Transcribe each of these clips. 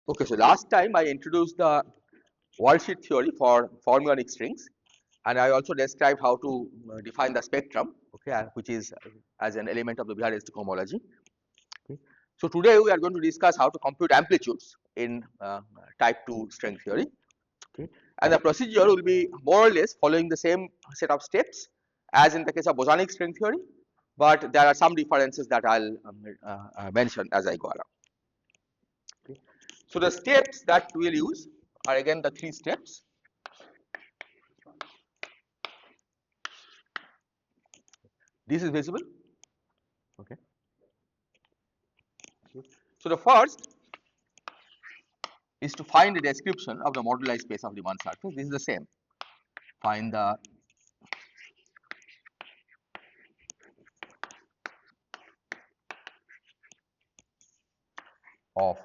Okay, so last time I introduced the worldsheet theory for formulaic strings, and I also described how to define the spectrum, okay, which is as an element of the BRST homology. Okay. So today we are going to discuss how to compute amplitudes in type 2 string theory. Okay. And the procedure will be more or less following the same set of steps as in the case of bosonic string theory, but there are some differences that I'll mention as I go along. Okay. So the steps that we will use are again the 3 steps. This is visible. Okay. So the first is to find a description of the moduli space of Riemann surface. This is the same. Find the of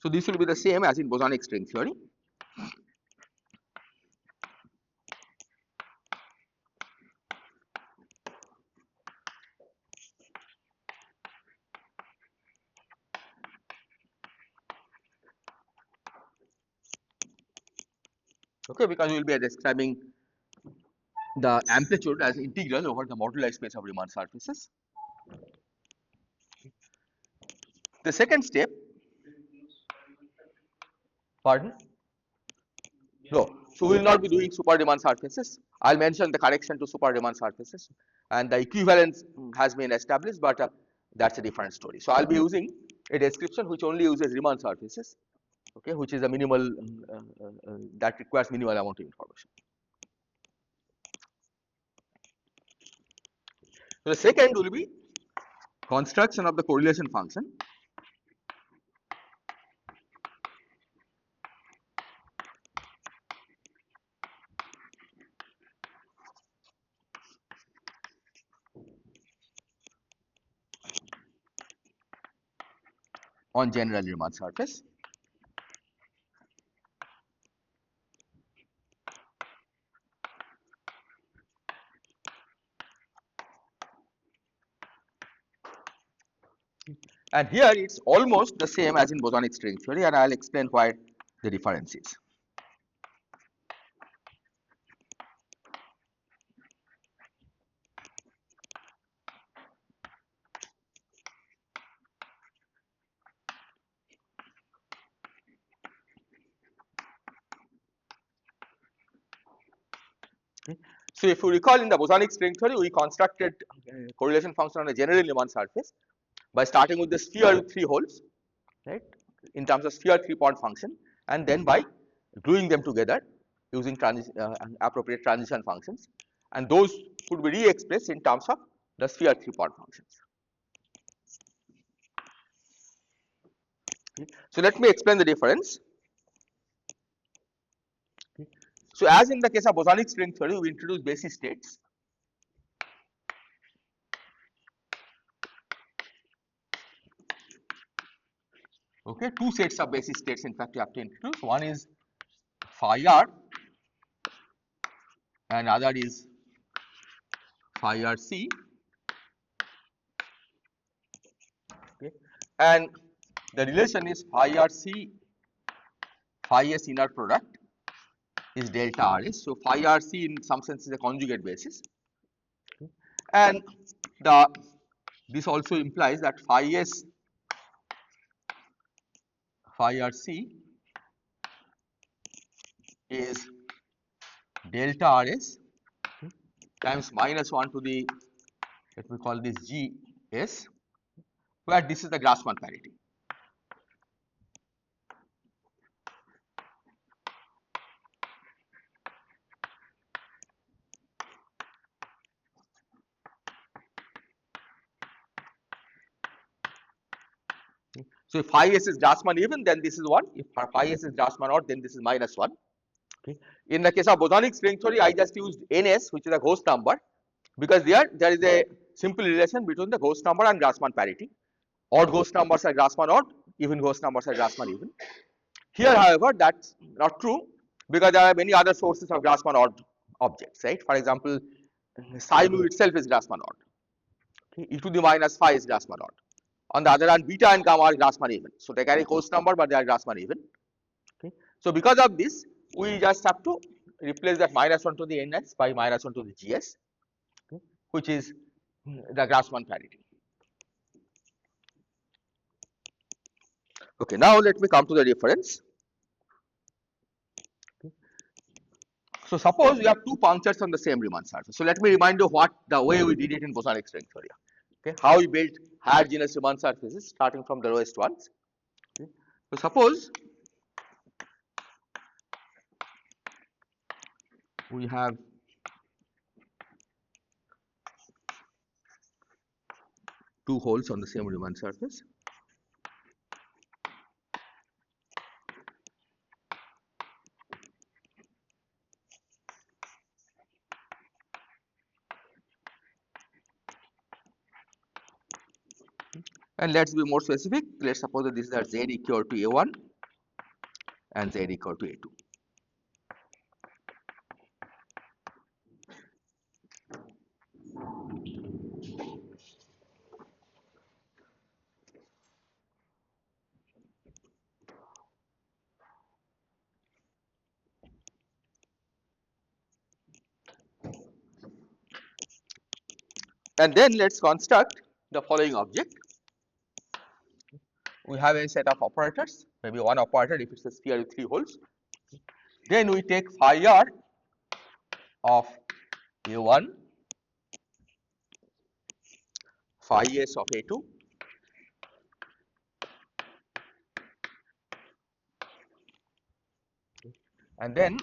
So this will be the same as in bosonic string theory. Okay, because we will be describing the amplitude as integral over the moduli space of Riemann surfaces. The second step, pardon? No, so we will not be doing super Riemann surfaces. I'll mention the correction to super Riemann surfaces, and the equivalence has been established, but that's a different story. So I'll be using a description which only uses Riemann surfaces, okay, which is a minimal that requires minimal amount of information. So the second will be construction of the correlation function. On general Riemann surface. And here it's almost the same as in bosonic string theory, and I'll explain why the difference is. Okay. So if you recall, in the bosonic string theory, we constructed correlation function on a general Riemann surface by starting with the sphere with 3 holes, right, in terms of sphere 3-point function, and then by gluing them together using appropriate transition functions, and those could be re-expressed in terms of the sphere 3-point functions. Okay. So let me explain the difference. Okay. So as in the case of bosonic string theory, we introduce basis states. Okay, 2 sets of basis states in fact you have to introduce. One is phi r and other is phi r c. Okay. And the relation is phi r c phi s inner product is delta r s. So phi r c in some sense is a conjugate basis. Okay. And this also implies that phi s phi r c is delta r s times minus 1 to the, let me call this g s, where this is the Grassmann parity. So if phi s is Grassmann even, then this is 1. If phi s is Grassmann odd, then this is minus 1. Okay. In the case of bosonic string theory, I just used ns, which is a Gauss number, because there is a simple relation between the Gauss number and Grassmann parity. Odd Gauss numbers are Grassmann odd, even Gauss numbers are Grassmann even. Here, however, that's not true because there are many other sources of Grassmann odd objects, right? For example, psi mu itself is Grassmann odd. Okay? E to the minus phi is Grassmann odd. On the other hand, beta and gamma are Grassmann even. So they carry Gauss number, but they are Grassmann even. Okay? So because of this, we just have to replace that minus 1 to the ns by minus 1 to the gs, okay, which is the Grassmann parity. Okay, now let me come to the reference. Okay. So suppose we have two punctures on the same Riemann surface. So let me remind you what the way we did it in bosonic string theory. Okay, how we built higher genus Riemann surfaces starting from the lowest ones. Okay. So suppose we have two holes on the same Riemann surface. And let's be more specific. Let's suppose that this is Z equal to A1 and Z equal to A2. And then let's construct the following object. We have a set of operators, maybe one operator if it's a sphere with three holes. Then we take phi r of A1, phi s of A2, and then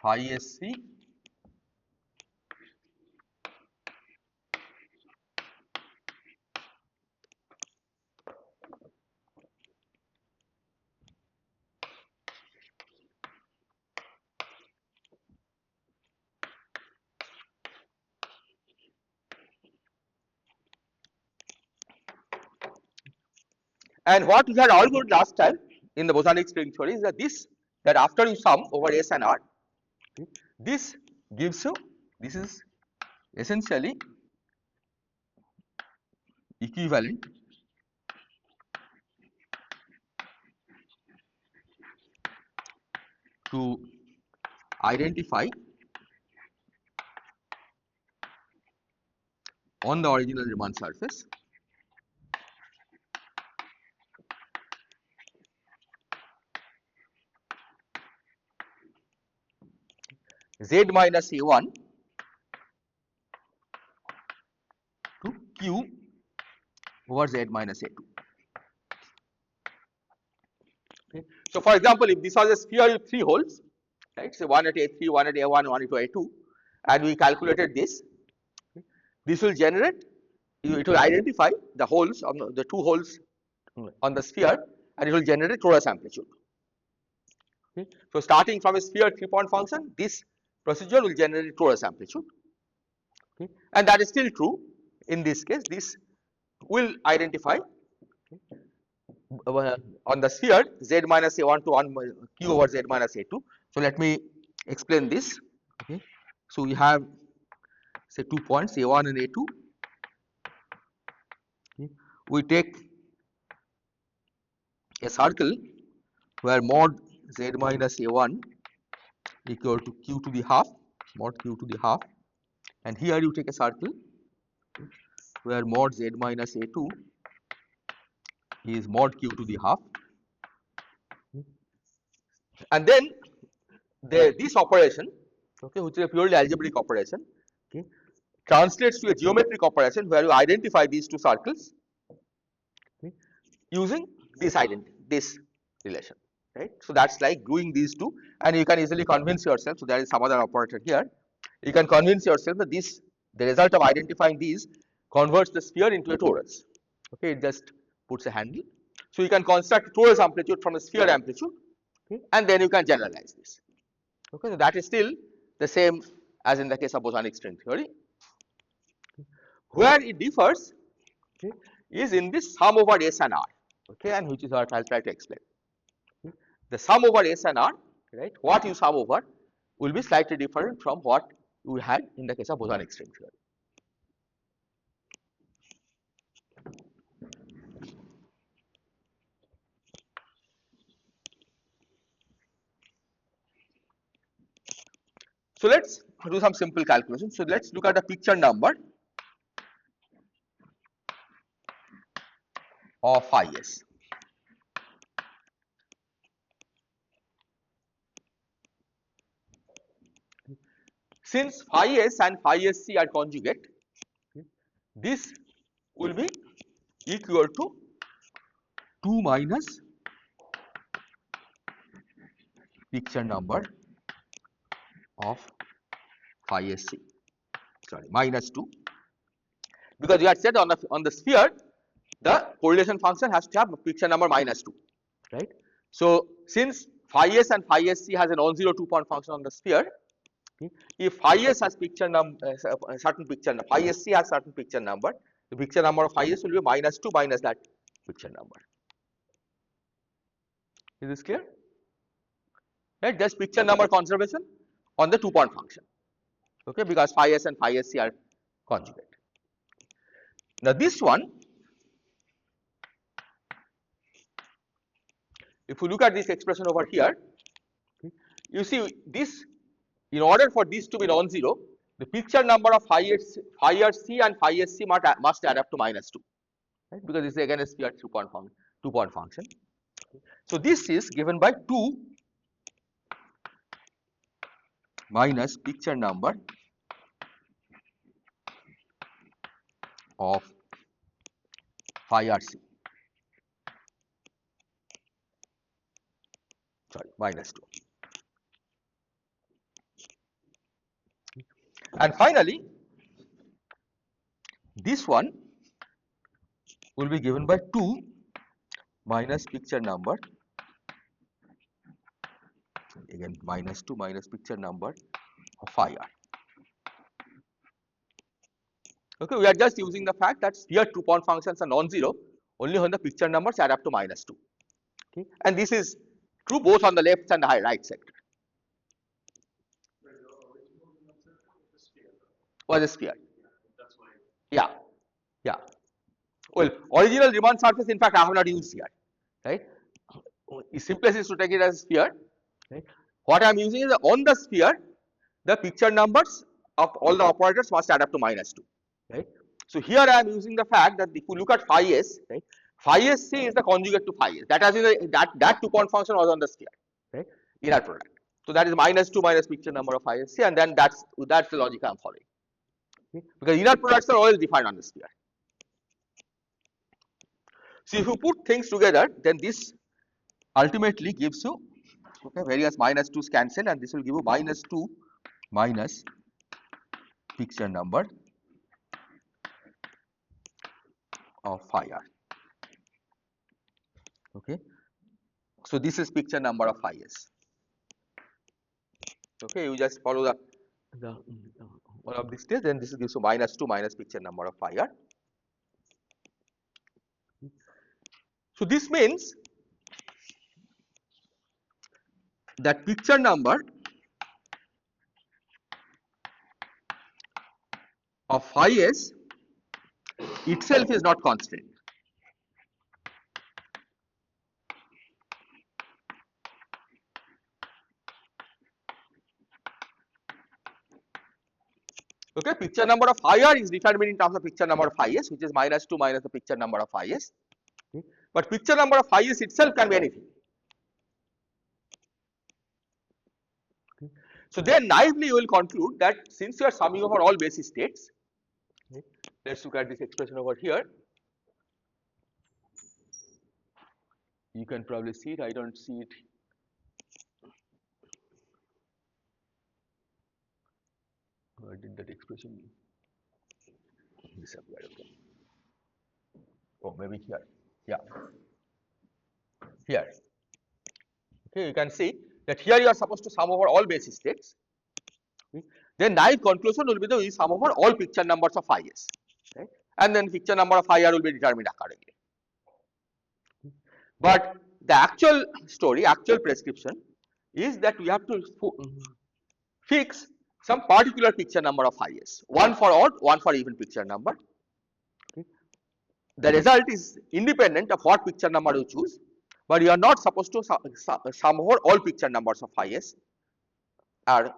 phi sc and what we had argued last time in the bosonic string theory is that that after you sum over S and R, this gives you, this is essentially equivalent to identify on the original Riemann surface Z minus A1 to Q over Z minus A2. Okay. So for example, if this was a sphere with three holes, right, say one at A3, one at A1, one at A2, and we calculated this, okay, this will generate, it will identify the holes, the two holes on the sphere, and it will generate a torus amplitude. Okay. So starting from a sphere 3-point function, this procedure will generate a torus amplitude. Okay. And that is still true in this case. This will identify, okay, on the sphere Z minus A1 to 1 Q over Z minus A2. So let me explain this. Okay. So we have say 2 points A1 and A2. Okay. We take a circle where mod Z minus A1 equal to Q to the half, mod Q to the half, and here you take a circle where mod Z minus A2 is mod Q to the half, and then this operation, okay, which is a purely algebraic operation, okay, translates to a geometric operation where you identify these two circles, okay, using this relation, right. So that's like doing these two, and you can easily convince yourself. So there is some other operator here. You can convince yourself that the result of identifying these converts the sphere into a torus. Okay, it just puts a handle. So you can construct a torus amplitude from a sphere amplitude, okay, and then you can generalize this. Okay, so that is still the same as in the case of bosonic string theory. Where it differs, okay, is in this sum over S and R, okay, and which is what I'll try to explain. Okay. The sum over S and R, right, what you sum over will be slightly different from what we had in the case of bosonic string theory. So let's do some simple calculations. So let's look at the picture number of phi s. Since phi s and phi sc are conjugate, this will be equal to 2 minus picture number of phi sc, sorry, minus 2, because we had said on the sphere the correlation function has to have a picture number minus 2, right. So since phi s and phi sc has a non-zero 2-point function on the sphere, if phi s has picture number certain picture number, phi sc has certain picture number, the picture number of phi s will be minus 2 minus that picture number. Is this clear? Right, just picture number conservation on the 2-point function, okay, because phi s and phi sc are conjugate. Now this one, if you look at this expression over here, you see this, in order for this to be non-zero, the picture number of phi RC and phi SC must add up to minus 2, right, because this is again a sphere 2-point function. So this is given by 2 minus picture number of phi RC, sorry, minus 2. And finally, this one will be given by 2 minus picture number, again minus 2 minus picture number of phi R. Okay, we are just using the fact that sphere 2-point functions are non-zero only when the picture numbers add up to minus 2. Okay, and this is true both on the left and the right sector. Was a sphere. Yeah, yeah. Well, original Riemann surface, in fact, I have not used here, right? The simplest is to take it as a sphere, right? What I am using is on the sphere, the picture numbers of all the operators must add up to minus 2, right? So here I am using the fact that if you look at phi s, right, phi sc is the conjugate to phi s. That has been that 2-point function was on the sphere, right? Inner product. So that is minus 2 minus picture number of phi sc, and then that's the logic I am following. Okay? Because inner products are always defined on the sphere. So if you put things together, then this ultimately gives you, okay, various minus 2's cancel, and this will give you minus 2 minus picture number of phi r. Okay, so this is picture number of phi s. Okay, you just follow the one of these steps, then this gives you minus 2 minus picture number of phi r. So this means that picture number of phi s itself is not constant. Okay, picture number of phi r is determined in terms of picture number of phi s, which is minus 2 minus the picture number of phi s. Okay. But picture number of phi s itself can be anything. Okay. So then naively you will conclude that since you are summing over all basis states, okay, let's look at this expression over here. You can probably see it, I don't see it. Where did that expression disappear? Okay. Oh, maybe here. Yeah. Here. Okay, you can see that here you are supposed to sum over all basis states. Okay. Then naive conclusion will be the sum over all picture numbers of phi s. Right? and then picture number of IR will be determined accordingly. But the actual story, actual prescription is that we have to fix some particular picture number of IS, one for odd, one for even picture number. Okay. The result is independent of what picture number you choose, but you are not supposed to sum over all picture numbers of IS. Are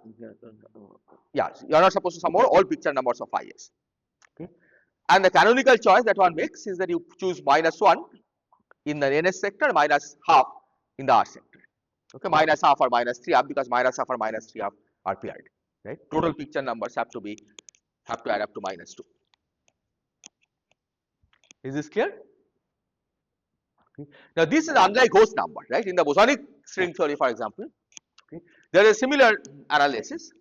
yeah, you are not supposed to sum over all picture numbers of IS. Okay. And the canonical choice that one makes is that you choose -1 in the NS sector, -half in the R sector. Okay, -half or -3 because -half or -3 are paired. Right? Total picture numbers have to add up to -2. Is this clear? Okay. Now this is unlike host number, right? In the bosonic string theory, for example, okay, there is a similar analysis,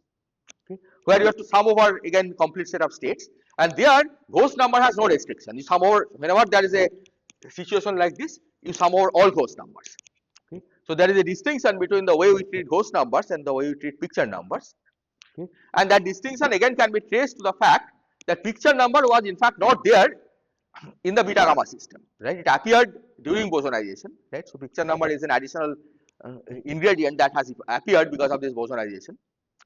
okay, where you have to sum over again complete set of states, and there host number has no restriction. You sum over whenever there is a situation like this, you sum over all host numbers. Okay. So there is a distinction between the way we treat host numbers and the way we treat picture numbers. Okay. And that distinction again can be traced to the fact that picture number was in fact not there in the beta gamma system, right? It appeared during bosonization, right? So picture number is an additional ingredient that has appeared because of this bosonization,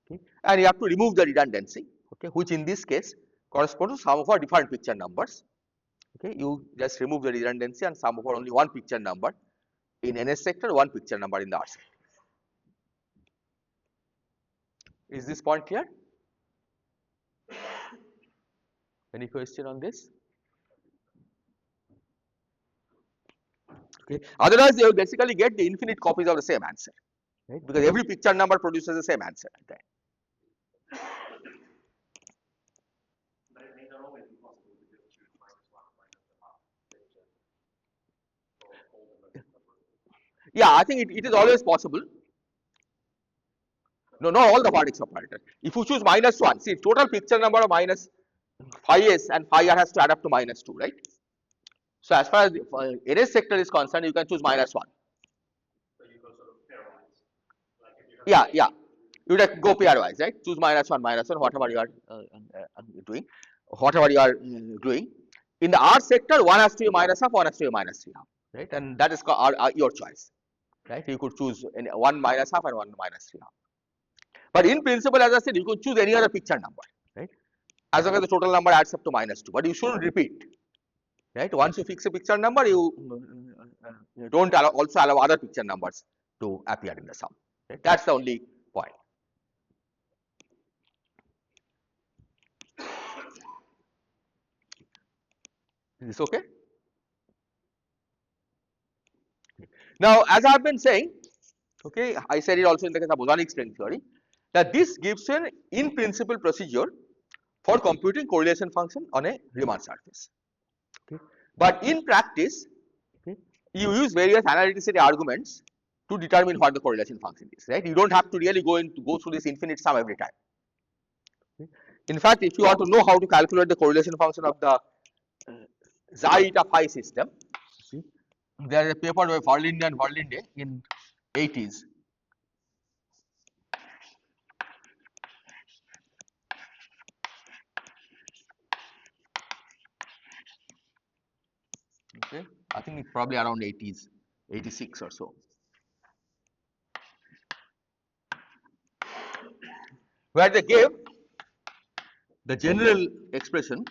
okay? And you have to remove the redundancy, okay, which in this case corresponds to sum over different picture numbers. Okay, you just remove the redundancy and sum over only one picture number in NS sector, one picture number in the R sector. Is this point clear? Any question on this? Okay. Otherwise, you will basically get the infinite copies of the same answer, right? Because every picture number produces the same answer at the end. Yeah, I think it is always possible. No, not all the vertex operator. If you choose -1, see total picture number of minus phi s and phi r has to add up to -2, right? So as far as the NS sector is concerned, you can choose -1. So you go sort of pairwise. Like if you yeah, yeah. You would go pairwise, right? Choose -1, whatever you are doing, whatever you are doing. In the R sector, one has to be -half, one has to be -3 half, right? And that is your choice, right? You could choose one -half and one -3 half. But in principle, as I said, you could choose any other picture number, right? As long as the total number adds up to -2, but you shouldn't repeat, right? Once you fix a picture number, you don't also allow other picture numbers to appear in the sum. Right? That's the only point. Is this okay? Now, as I have been saying, okay, I said it also in the case of bosonic string theory, that this gives an in principle procedure for computing correlation function on a Riemann surface. Okay. But in practice, okay, you use various analyticity arguments to determine what the correlation function is, right? You don't have to really go through this infinite sum every time. Okay. In fact, if you want to know how to calculate the correlation function of the xi eta phi system, see, there is a paper by Verlinde and Verlinde in 80s. Okay, I think it's probably around 80s, 86 or so, where they gave the general expression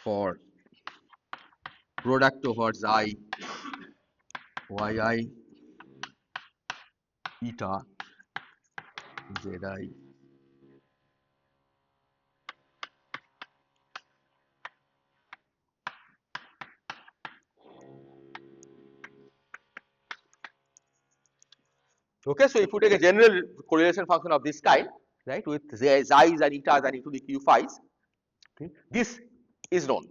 for product over xi yi eta zi. Okay, so if you take a general correlation function of this kind, right, with xi's and etas and e to the q phi's, okay, this is known.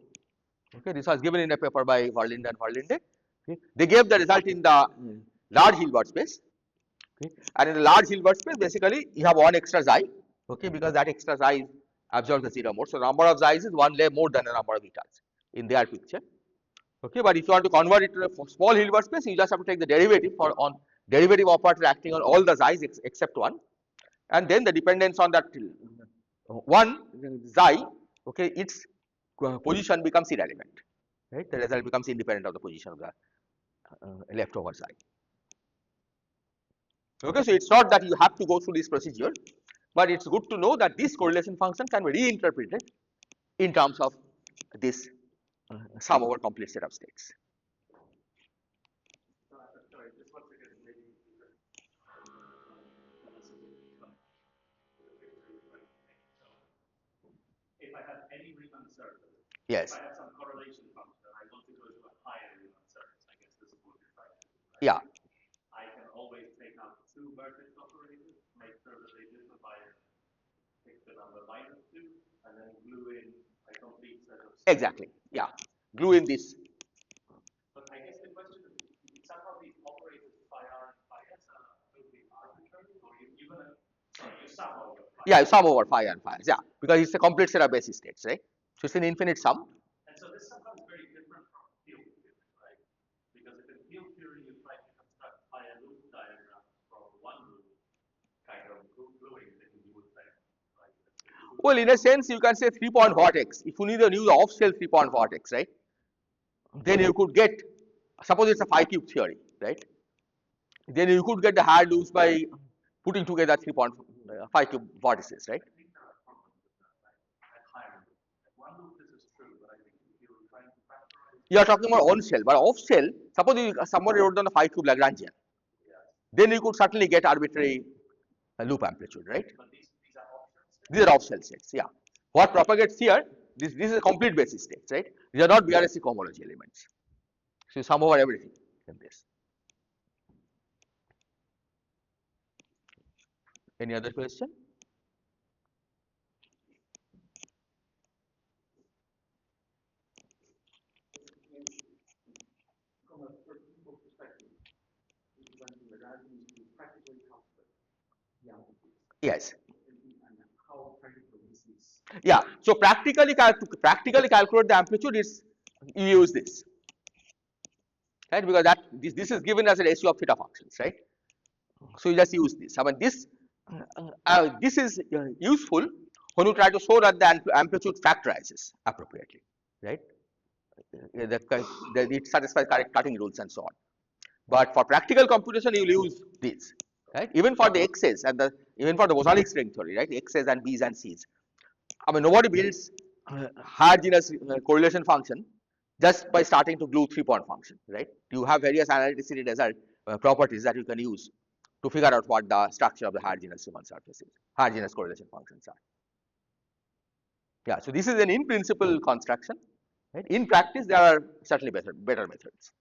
Okay, this was given in a paper by Verlinde and Verlinde. Okay, they gave the result in the large Hilbert space. Okay, and in the large Hilbert space, basically you have one extra xi. Okay, because that extra xi absorbs the zero mode. So number of xi's is one layer more than the number of etas in their picture. Okay, but if you want to convert it to a small Hilbert space, you just have to take the derivative for on derivative operator acting on all the xi's except one, and then the dependence on that one xi, okay, its position becomes irrelevant, right? The result becomes independent of the position of the leftover xi. Okay, so it's not that you have to go through this procedure, but it's good to know that this correlation function can be reinterpreted in terms of this sum over complete set of states. Sorry, just once again, maybe. If I have any Riemann surface, yes, if I have some correlation function, I want to go to a higher Riemann surface, I guess this is what you're trying to do. Right? yeah, I can always take out two vertex operators, make sure that they differ pick the number -2, and then glue in a complete set of states. exactly, yeah, glue in this. But I guess the question is, somehow these operators phi r and phi s are totally arbitrary, or you gonna, sorry, you sum over phi. Yeah, you sum over phi and phi, yeah, because it's a complete set of basis states, right? So it's an infinite sum. And so this somehow is very different from field theory, right? Because if in field theory you try to construct phi and loop diagrams from one loop, kind of gluing things, you would say, right? Well, in a sense, you can say 3-point vortex. If you need a new off-shell 3-point vortex, right? Then you could get, suppose it's a phi cube theory, right? Then you could get the hard loops by putting together 3-point phi cube vortices, right? One loop this is true, but I think if you're trying to factorize. You are talking about on shell, but off shell, suppose somebody wrote down the phi cube Lagrangian, then you could certainly get arbitrary loop amplitude, right? But these are options. These are off shell states, yeah. What propagates here, this is a complete basis states, right? These are not BRST cohomology elements. So you sum over everything in this. Any other question? From a practical perspective, when the Lagrangian is practically calculate the amplitude. Yes. And how practical this is. Yeah. So practically calculate the amplitude is you use this, right? Because that this is given as a ratio of theta functions, right? So you just use this. I mean this is useful when you try to show that the amplitude factorizes appropriately, right? It satisfies correct cutting rules and so on. But for practical computation, you will use these, right? Even for the x's and even for the bosonic string theory, right? X's and b's and c's. I mean, nobody builds higher genus correlation function just by starting to glue 3-point function, right? You have various analyticity result properties that you can use to figure out what the structure of the higher genus Riemann surface is, higher genus correlation functions are. Yeah, so this is an in principle construction, right? In practice, there are certainly better methods.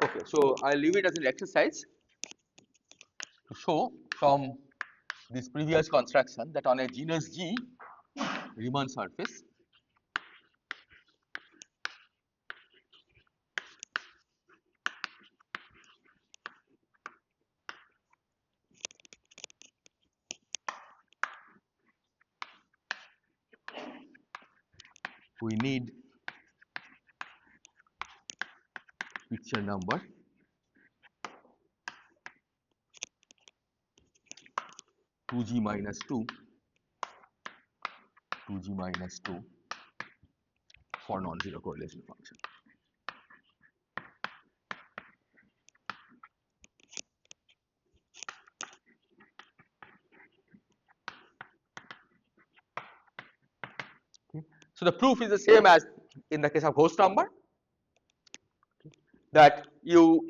Okay, so I'll leave it as an exercise to show from this previous construction that on a genus G Riemann surface, we need picture number two G minus 2 for non-zero correlation function. So the proof is the same as in the case of ghost number, that you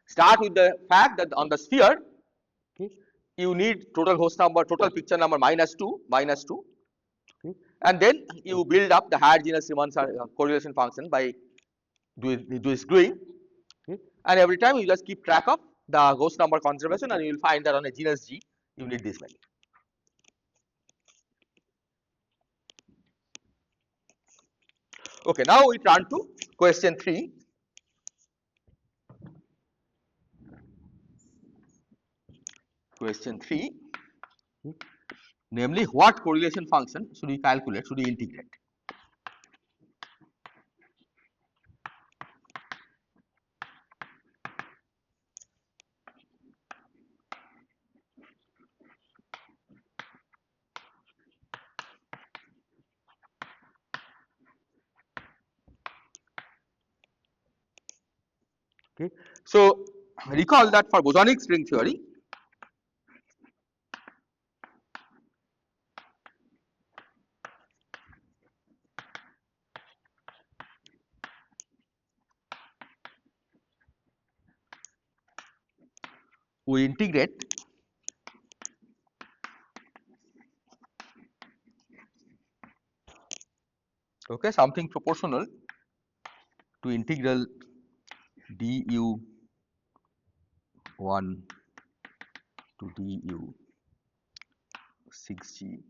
start with the fact that on the sphere, you need total host number, total picture number minus 2, and then you build up the higher genus Riemann correlation function by doing, and every time you just keep track of the ghost number conservation, and you will find that on a genus G you need this value. Okay, now we turn to question 3. Question 3, namely, what correlation function should we calculate, should we integrate? Okay. So recall that for bosonic string theory, we integrate something proportional to integral du 1 to du 6g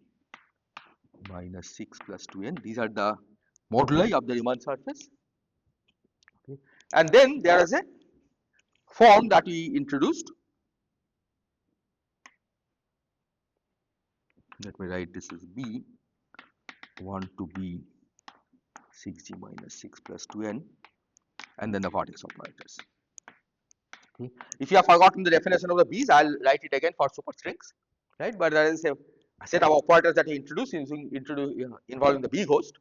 minus 6 plus 2n. These are the moduli of the Riemann surface. Okay. And then there is a form that we introduced. Let me write this as b 1 to b 6g minus 6 plus 2n, and then the vertex operators. Okay. If you have forgotten the definition of the b's, I will write it again for superstrings, right? But there is a set of operators that we introduced involving the b host,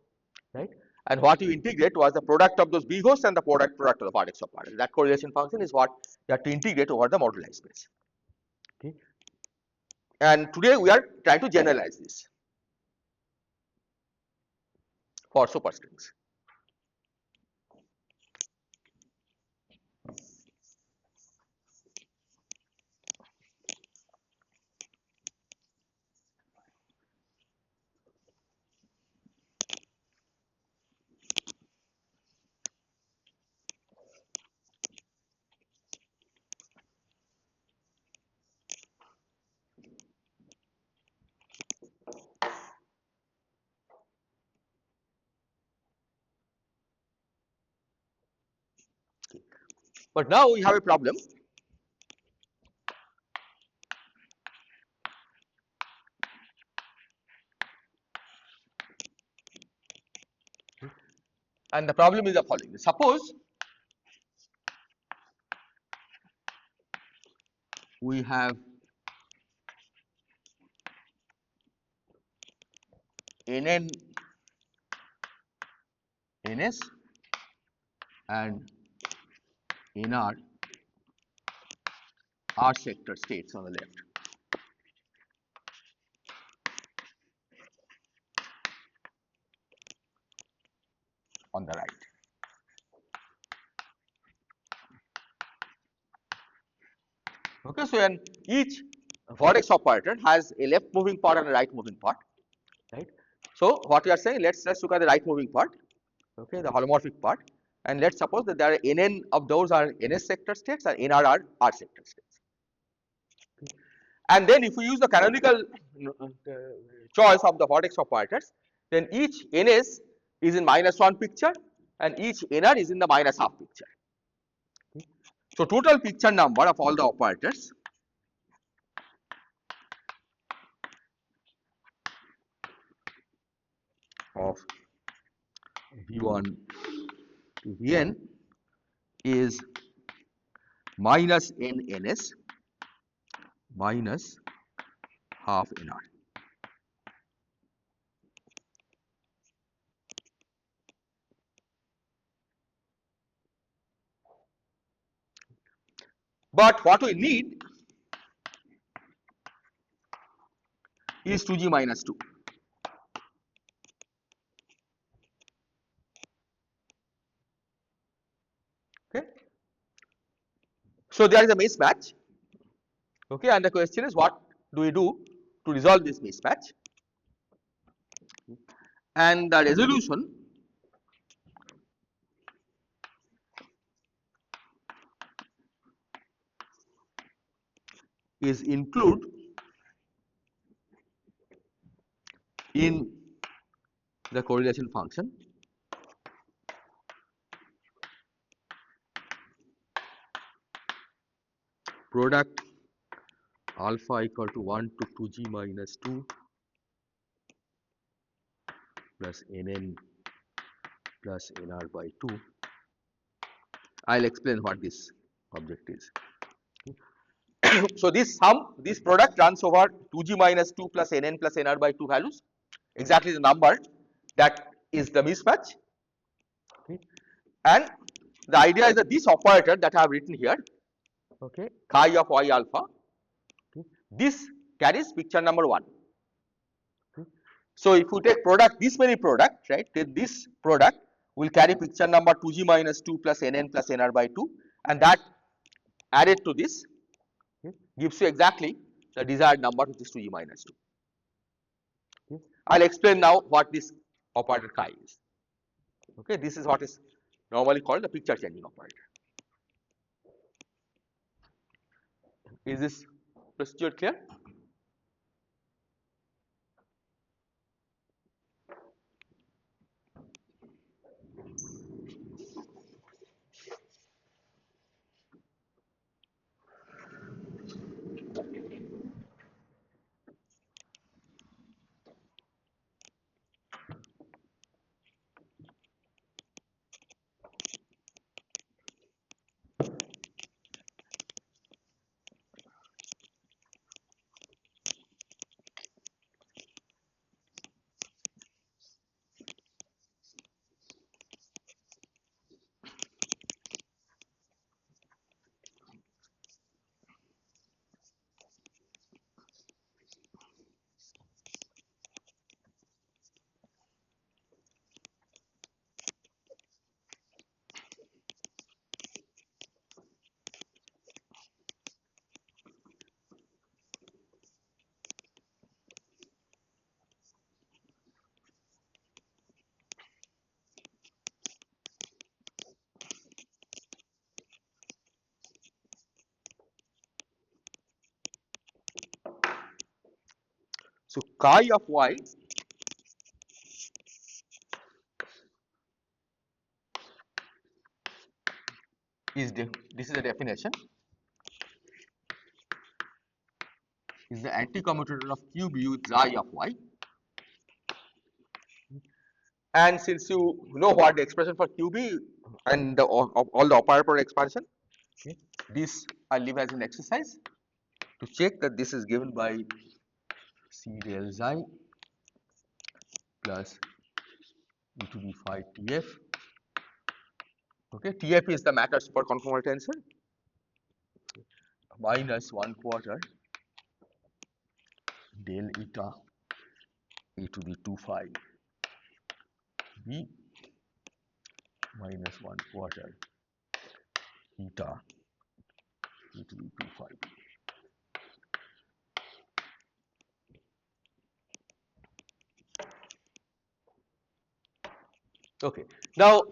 right? And what you integrate was the product of those b hosts and the product of the vertex operators. That correlation function is what you have to integrate over the moduli space. Okay. And today we are trying to generalize this for superstrings. But now we have a problem. And the problem is the following. Suppose we have nn ns and nr r sector states on the left. On the right. Okay, so and each vertex operator has a left moving part and a right moving part, right? So what we are saying, let's look at the right moving part, okay, the holomorphic part, and let's suppose that there are nn of those are ns sector states and nr are r sector states. And then if we use the canonical choice of the vertex operators, then each ns is in -1 picture and each nr is in the -12 picture. So total picture number of all the operators of V1 to Vn is minus nns minus half nr. But what we need is 2g minus 2. So there is a mismatch. Okay, and the question is, what do we do to resolve this mismatch? And the resolution is include in the correlation function product alpha equal to 1 to 2g minus 2 plus nn plus nr by 2. I'll explain what this object is. So this sum, this product runs over 2g minus 2 plus nn plus nr by 2 values, exactly the number that is the mismatch. Okay. And the idea is that this operator that I have written here, okay, chi of y alpha, okay, this carries picture number 1. Okay. So if you take product, this many product, right, then this product will carry picture number 2g minus 2 plus nn plus nr by 2, and that added to this, okay, gives you exactly the desired number, which is 2g minus 2. Okay. I'll explain now what this operator chi is. Okay, this is what is normally called the picture changing operator. Is this procedure clear? So chi of y is this is the definition, is the anti-commutator of QB with xi of y. And since you know what the expression for QB and all the operator expansion, okay, this I'll leave as an exercise to check that this is given by C del xi plus e to the phi TF. Okay, TF is the matter superconformal tensor minus 1/4 del eta e to the 2 phi b minus 1/4 eta e to the 2 phi b. Okay. Now,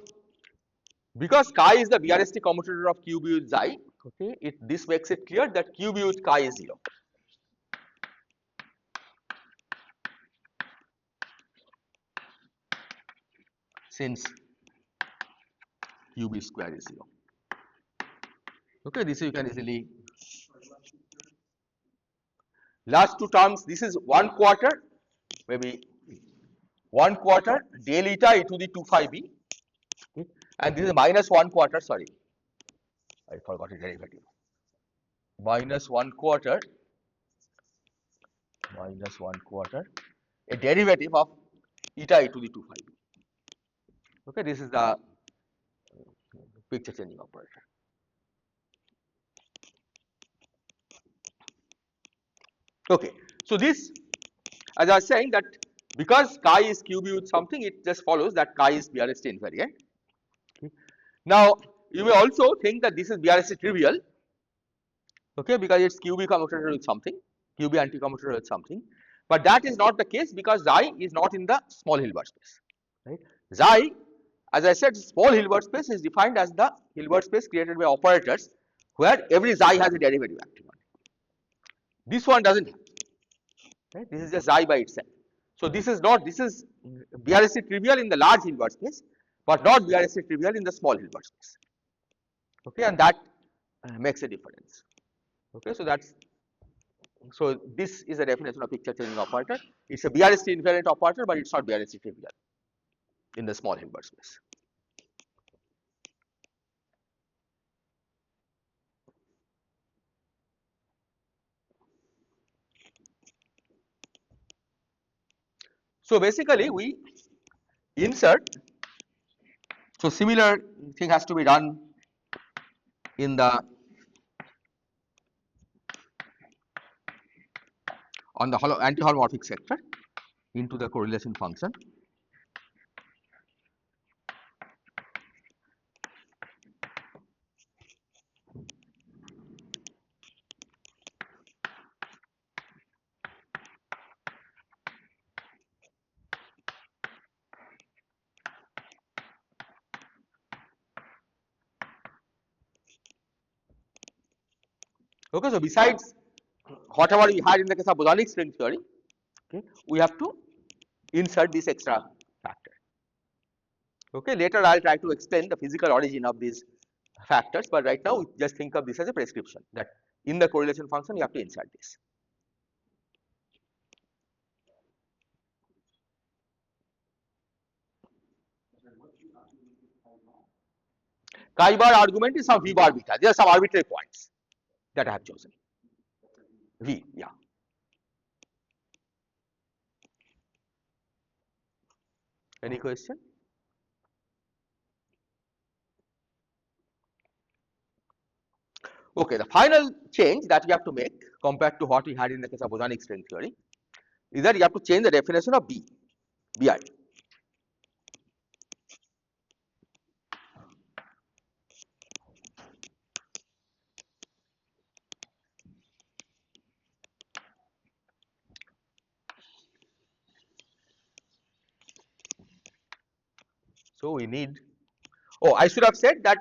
because chi is the BRST commutator of QB with xi, okay, this makes it clear that QB with chi is 0. Since QB square is 0. Okay, this you can easily. Last two terms, this is 1/4, maybe 1/4 del eta e to the 2 phi b, okay, and this is minus 1/4, sorry, I forgot a derivative, minus 1/4 a derivative of eta e to the 2 phi b. Okay, this is the picture changing operator. Okay, so this, as I was saying, that because chi is QB with something, it just follows that chi is BRST invariant. Okay. Now, you may also think that this is BRST trivial. okay, because it's QB commutator with something, QB anti-commutator with something, but that is not the case because xi is not in the small Hilbert space, right? Xi, as I said, small Hilbert space is defined as the Hilbert space created by operators where every xi has a derivative acting on it. This one doesn't have, right? This is just xi by itself. So this is not, this is BRST trivial in the large Hilbert space, but not BRST trivial in the small Hilbert space, okay, and that makes a difference, okay. So this is a definition of picture changing operator. It's a BRST invariant operator, but it's not BRST trivial in the small Hilbert space. So basically we insert, so similar thing has to be done in the on the anti-holomorphic sector into the correlation function. Okay, so besides whatever we had in the case of bosonic string theory, okay, we have to insert this extra factor. Okay, later I'll try to explain the physical origin of these factors, but right now just think of this as a prescription that in the correlation function you have to insert this. Chi bar argument is some V bar beta. There are some arbitrary points that I have chosen. V, yeah. Any question? Okay, the final change that we have to make compared to what we had in the case of bosonic string theory is that you have to change the definition of B, Bi. So we need, oh, I should have said that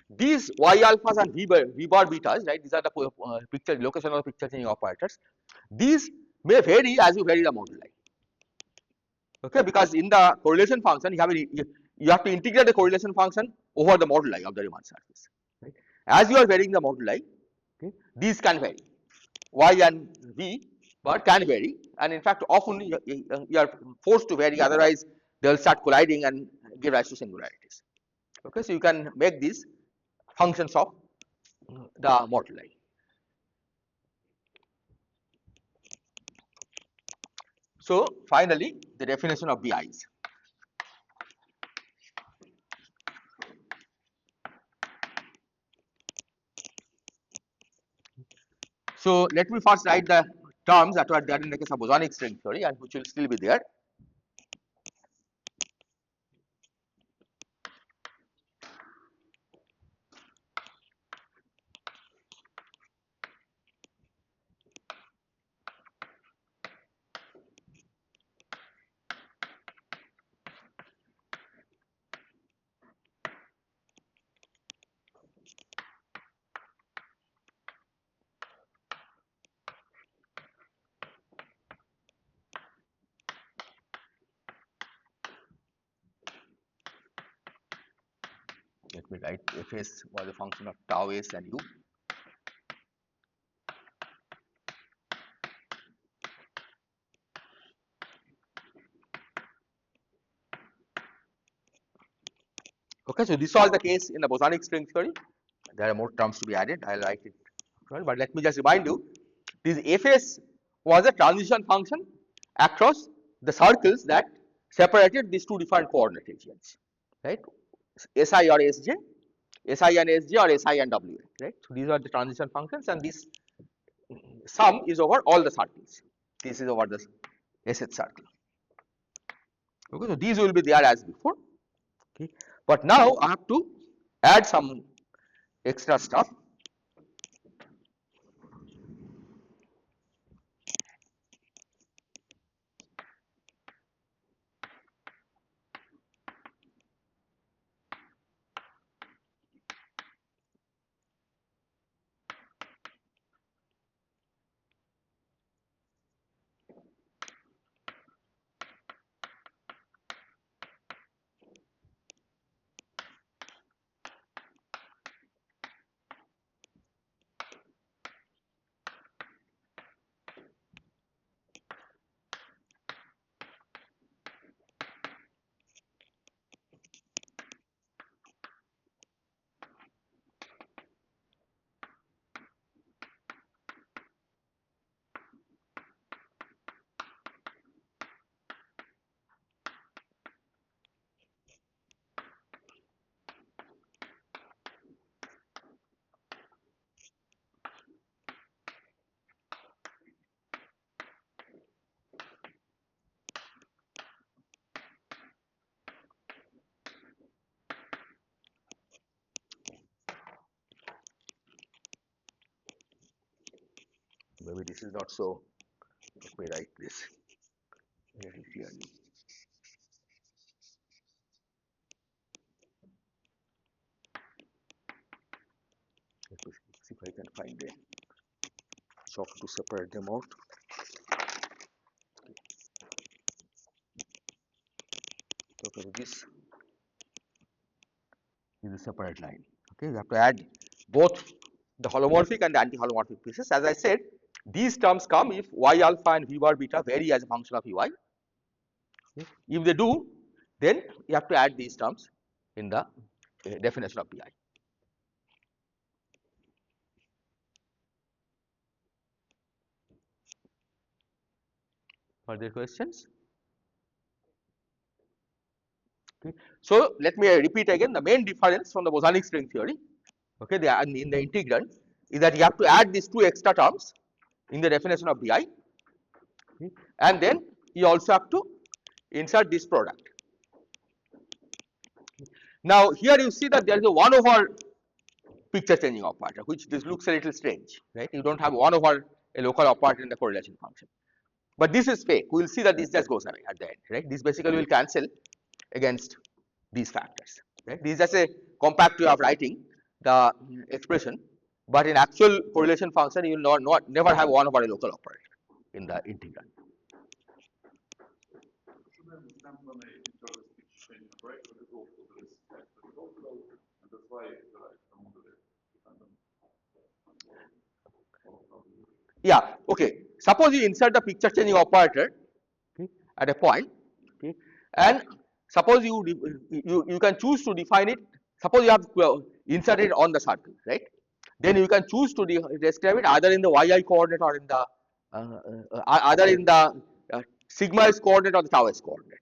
these Y alphas and V bar betas, right? These are the picture location of picture changing operators. These may vary as you vary the moduli. Okay, because in the correlation function you have to integrate the correlation function over the moduli of the Riemann surface. Right? As you are varying the moduli, okay, these can vary. Y and V bar can vary, and in fact often you are forced to vary, otherwise they will start colliding and give rise to singularities. Okay, so you can make these functions of the moduli. So finally, the definition of BIs. So let me first write the terms that were there in the case of bosonic string theory and which will still be there. Let me write Fs was a function of tau s and u. Okay, so this was the case in the bosonic string theory. There are more terms to be added. I'll write it, but let me just remind you, this Fs was a transition function across the circles that separated these two different coordinate regions, right? Si or Sj, Si and Sj or Si and Wa, right? So these are the transition functions, and this sum is over all the circles. This is over the Sh circle. Okay, so these will be there as before. Okay, but now I have to add some extra stuff. maybe this is not so. Let me write this very clearly. Let me see if I can find a chalk to separate them out. Okay, this is a separate line. Okay, you have to add both the holomorphic and the anti-holomorphic pieces. As I said, these terms come if y alpha and v bar beta vary as a function of ui. Okay. If they do, then you have to add these terms in the definition of pi. Further questions? Okay. So let me repeat again the main difference from the bosonic string theory. Okay, in the integrand is that you have to add these two extra terms in the definition of bi, okay, and then you also have to insert this product. Now here you see that there is a 1 over picture changing operator, which this looks a little strange, right? You don't have 1 over a local operator in the correlation function. But this is fake. We will see that this just goes away at the end, right? This basically will cancel against these factors, right? This is just a compact way of writing the expression, but in actual correlation function, you will never have 1 over a local operator in the integral. Yeah, okay. Suppose you insert the picture changing operator, okay, at a point, okay, and suppose you can choose to define it. Suppose you have inserted on the circle, right? Then you can choose to describe it either in the yi coordinate or in the either in the sigma s coordinate or the tau s coordinate.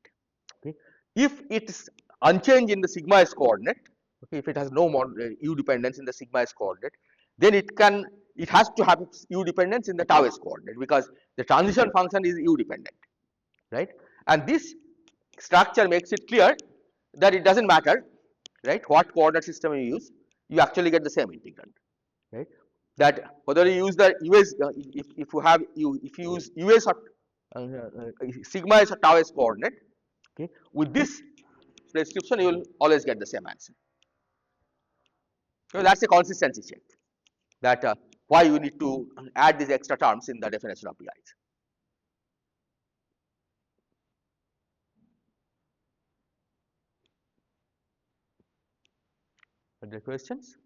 Okay. If it is unchanged in the sigma s coordinate, okay, if it has no more u dependence in the sigma s coordinate, then it has to have u dependence in the tau s coordinate because the transition function is u dependent, right? And this structure makes it clear that it doesn't matter, right, what coordinate system you use, you actually get the same integrand, right? That whether you use the us, if you have if you use us or sigma s or tau s coordinate, okay, with this prescription you will always get the same answer. So that's a consistency check, that why you need to add these extra terms in the definition of PIs. Are there questions?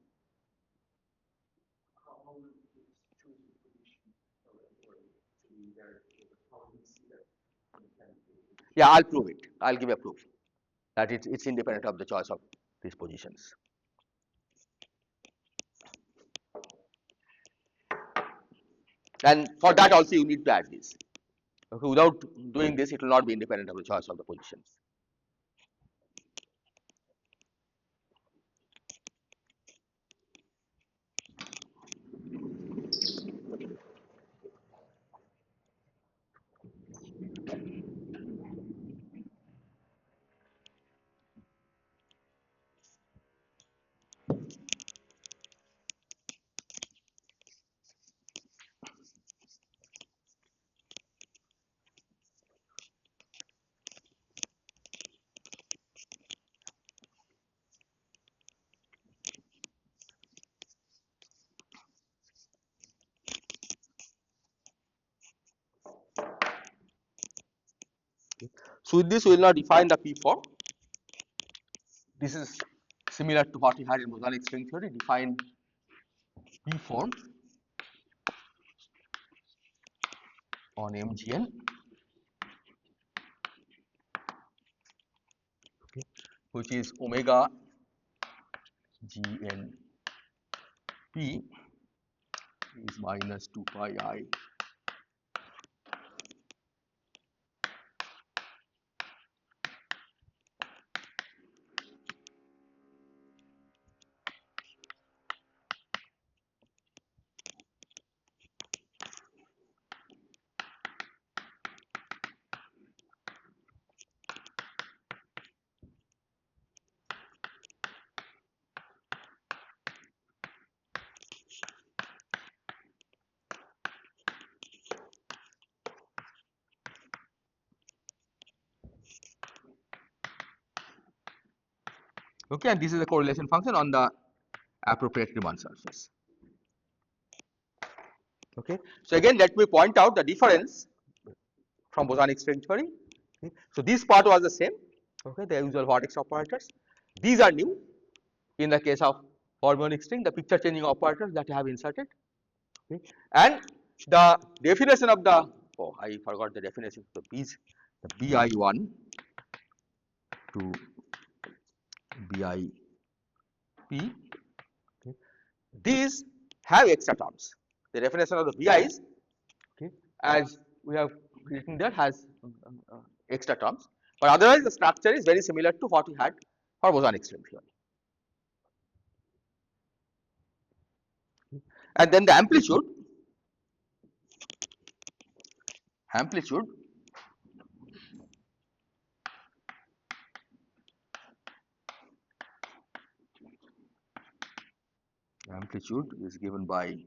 Yeah, I'll prove it. I'll give a proof that it's independent of the choice of these positions. And for that also you need to add this. Okay, without doing this, it will not be independent of the choice of the positions. So with this we will now define the P form. This is similar to what we had in bosonic string theory. Define P form on MGN, okay, which is omega GN P is minus 2 pi I Okay, and this is the correlation function on the appropriate Riemann surface. Okay, so again let me point out the difference from bosonic string theory. Okay. So this part was the same, okay, the usual vertex operators. These are new in the case of harmonic string, the picture changing operators that I have inserted. Okay. And the definition of the, oh I forgot the definition of the B's, the BI1 to BIP, okay. These have extra terms. The definition of the BI's, okay, as we have written there, has extra terms, but otherwise the structure is very similar to what we had for bosonic string theory. And then the amplitude is given by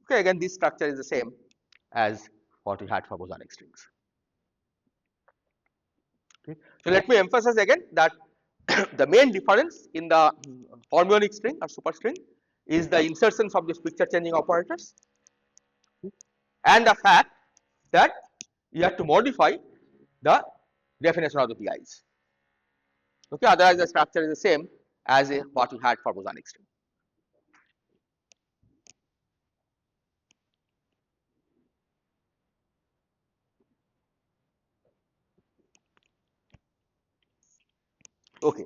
okay, again this structure is the same as what we had for bosonic strings. Okay. So let me emphasize again that the main difference in the harmonic string or superstring is the insertions of these picture changing operators, and the fact that you have to modify the definition of the PIs. Okay, otherwise the structure is the same as what we had for bosonic string. Okay.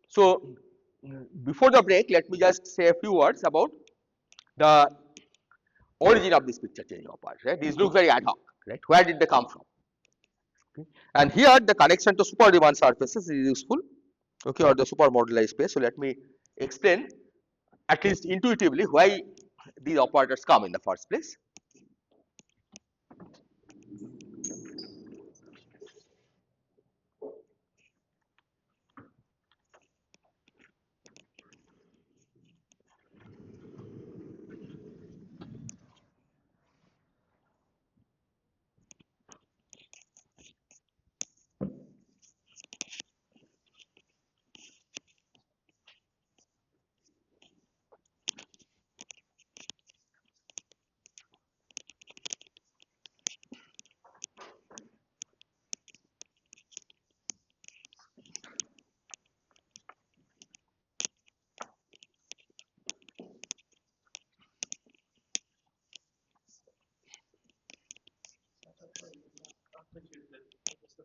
So before the break, let me just say a few words about the origin of this picture changing operator. Right? These look very ad hoc. Right? Where did they come from? Okay. And here the connection to super Riemann surfaces is useful. Okay, or the super moduli space. So let me explain at least intuitively why these operators come in the first place.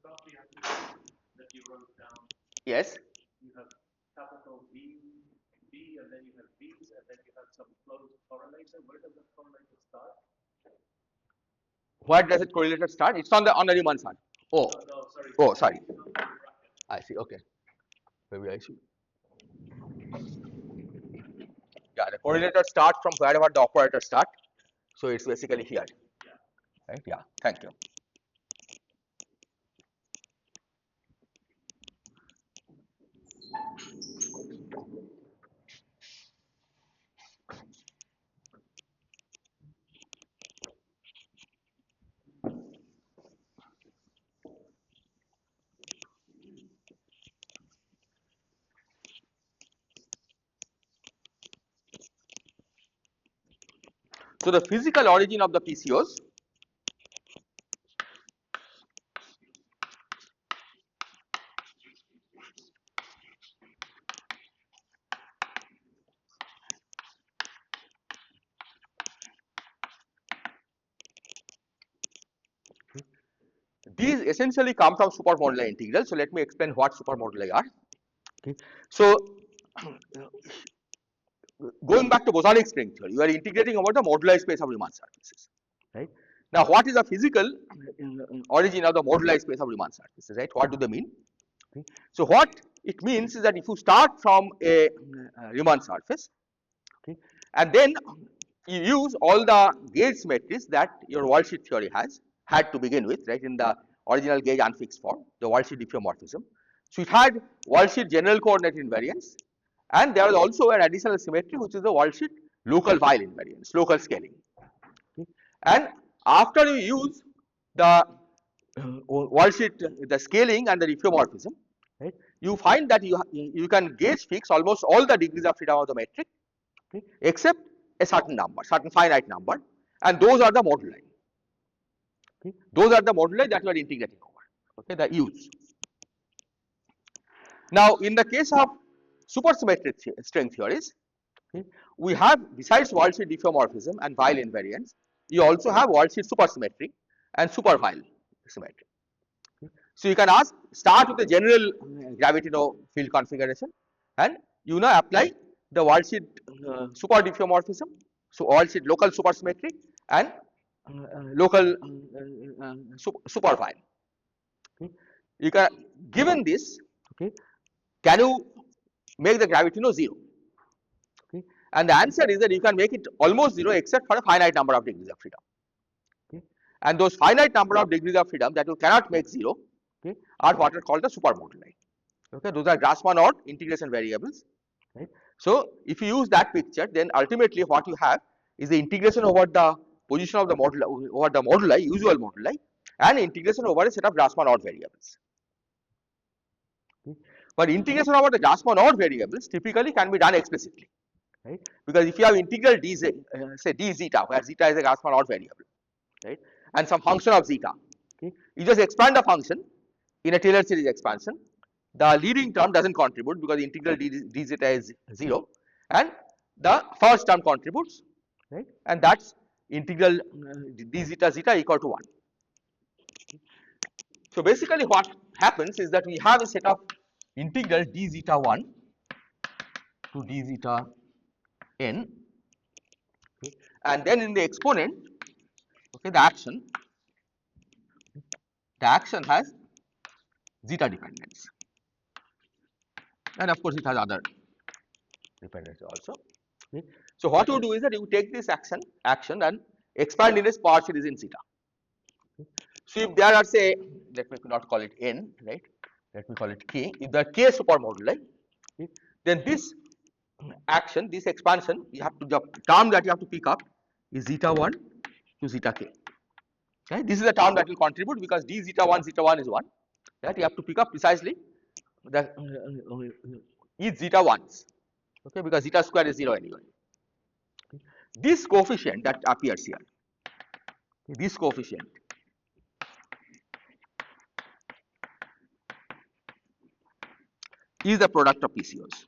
About the amplitude that you wrote down. Yes. You have capital B, and then you have B's, and then you have some closed correlator. Where does the correlator start? Where does it correlator start? It's on the Riemann side. Oh, no, sorry. Oh, sorry. I see. Okay, maybe I see. Yeah, the correlator starts from wherever the operator start. So it's basically here. Yeah. Right? Yeah. Thank you. So the physical origin of the PCOs these essentially come from supermoduli integral. So let me explain what supermoduli are. Okay. So going back to bosonic string theory, you are integrating over the moduli space of Riemann surfaces. Right. Now, what is the physical origin of the moduli space of Riemann surfaces? Right. What do they mean? Okay. So what it means is that if you start from a Riemann surface, okay, and then you use all the gauge symmetries that your worldsheet theory had to begin with, right, in the original gauge unfixed form, the worldsheet diffeomorphism. So it had worldsheet general coordinate invariance, and there was also an additional symmetry which is the worldsheet local Weil invariance, local scaling. Okay. And after you use the worldsheet, the scaling and the diffeomorphism, right, you find that you can gauge fix almost all the degrees of freedom of the metric, okay, except a certain number, certain finite number, and those are the moduli. Okay. Those are the moduli that you are integrating over, okay, the U's. Now, in the case of supersymmetric string theories, okay, we have, besides worldsheet diffeomorphism and Weil invariance, you also have worldsheet supersymmetry and super Weil symmetry. Okay. So you can start with the general gravitino field configuration, and you now apply the worldsheet super diffeomorphism, so worldsheet local supersymmetry and local super Weil. Okay. You can, given this, okay, can you make the gravitino 0? Okay. And the answer is that you can make it almost 0 except for a finite number of degrees of freedom. Okay. And those finite number of degrees of freedom that you cannot make 0, okay, are what are called the supermoduli. Okay. Those are Grassmann odd integration variables. Right. So if you use that picture, then ultimately what you have is the integration over the position of the moduli, usual moduli, and integration over a set of Grassmann odd variables. Okay. But integration over the Grassmann odd variables typically can be done explicitly, right? Because if you have integral dz, say d zeta, where zeta is a Grassmann odd variable, right, and some function of zeta, okay, you just expand the function in a Taylor series expansion. The leading term doesn't contribute because the integral d zeta is 0, and the first term contributes, right, and that's integral d zeta zeta equal to 1. So basically what happens is that we have a set of integral d zeta 1 to d zeta n, okay, and then in the exponent, okay, the action has zeta dependence, and of course it has other dependence also. Okay. So what you do is that you take this action and expand in a power series in zeta. Okay. So if there are, say, let me not call it n, right, let me call it k. If there are k supermoduli, okay, then this action, this expansion, you have to, the term that you have to pick up is zeta 1 to zeta k. Okay. This is the term that will contribute because d zeta 1 is 1. Right. You have to pick up precisely the each zeta 1s, okay, because zeta square is 0 anyway. Okay. This coefficient that appears here, okay, this coefficient is the product of PCOs.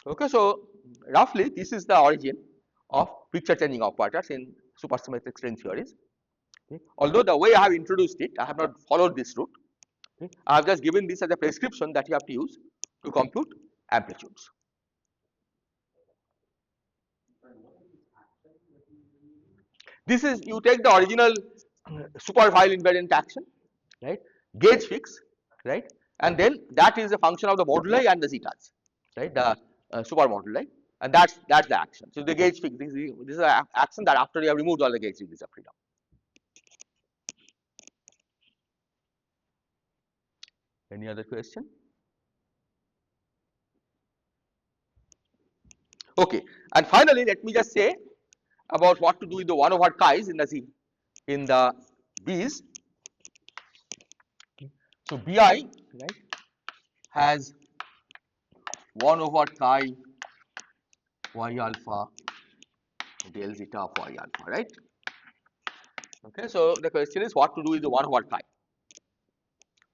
Okay, so roughly this is the origin of picture changing operators in supersymmetric string theories. Okay. Although the way I have introduced it, I have not followed this route. Okay. I have just given this as a prescription that you have to use to compute amplitudes. This is, you take the original super Weil invariant action, right, gauge fix, right, and then that is a function of the moduli and the zetas, right, the super moduli, and that's the action. So the gauge fix, this is an action that after you have removed all the gauge degrees of freedom. Any other question? Okay, and finally let me just say about what to do with the 1 over chi's in the B's. So Bi, right, has 1 over chi y alpha del zeta of y alpha, right? Okay, so the question is what to do with the 1 over chi.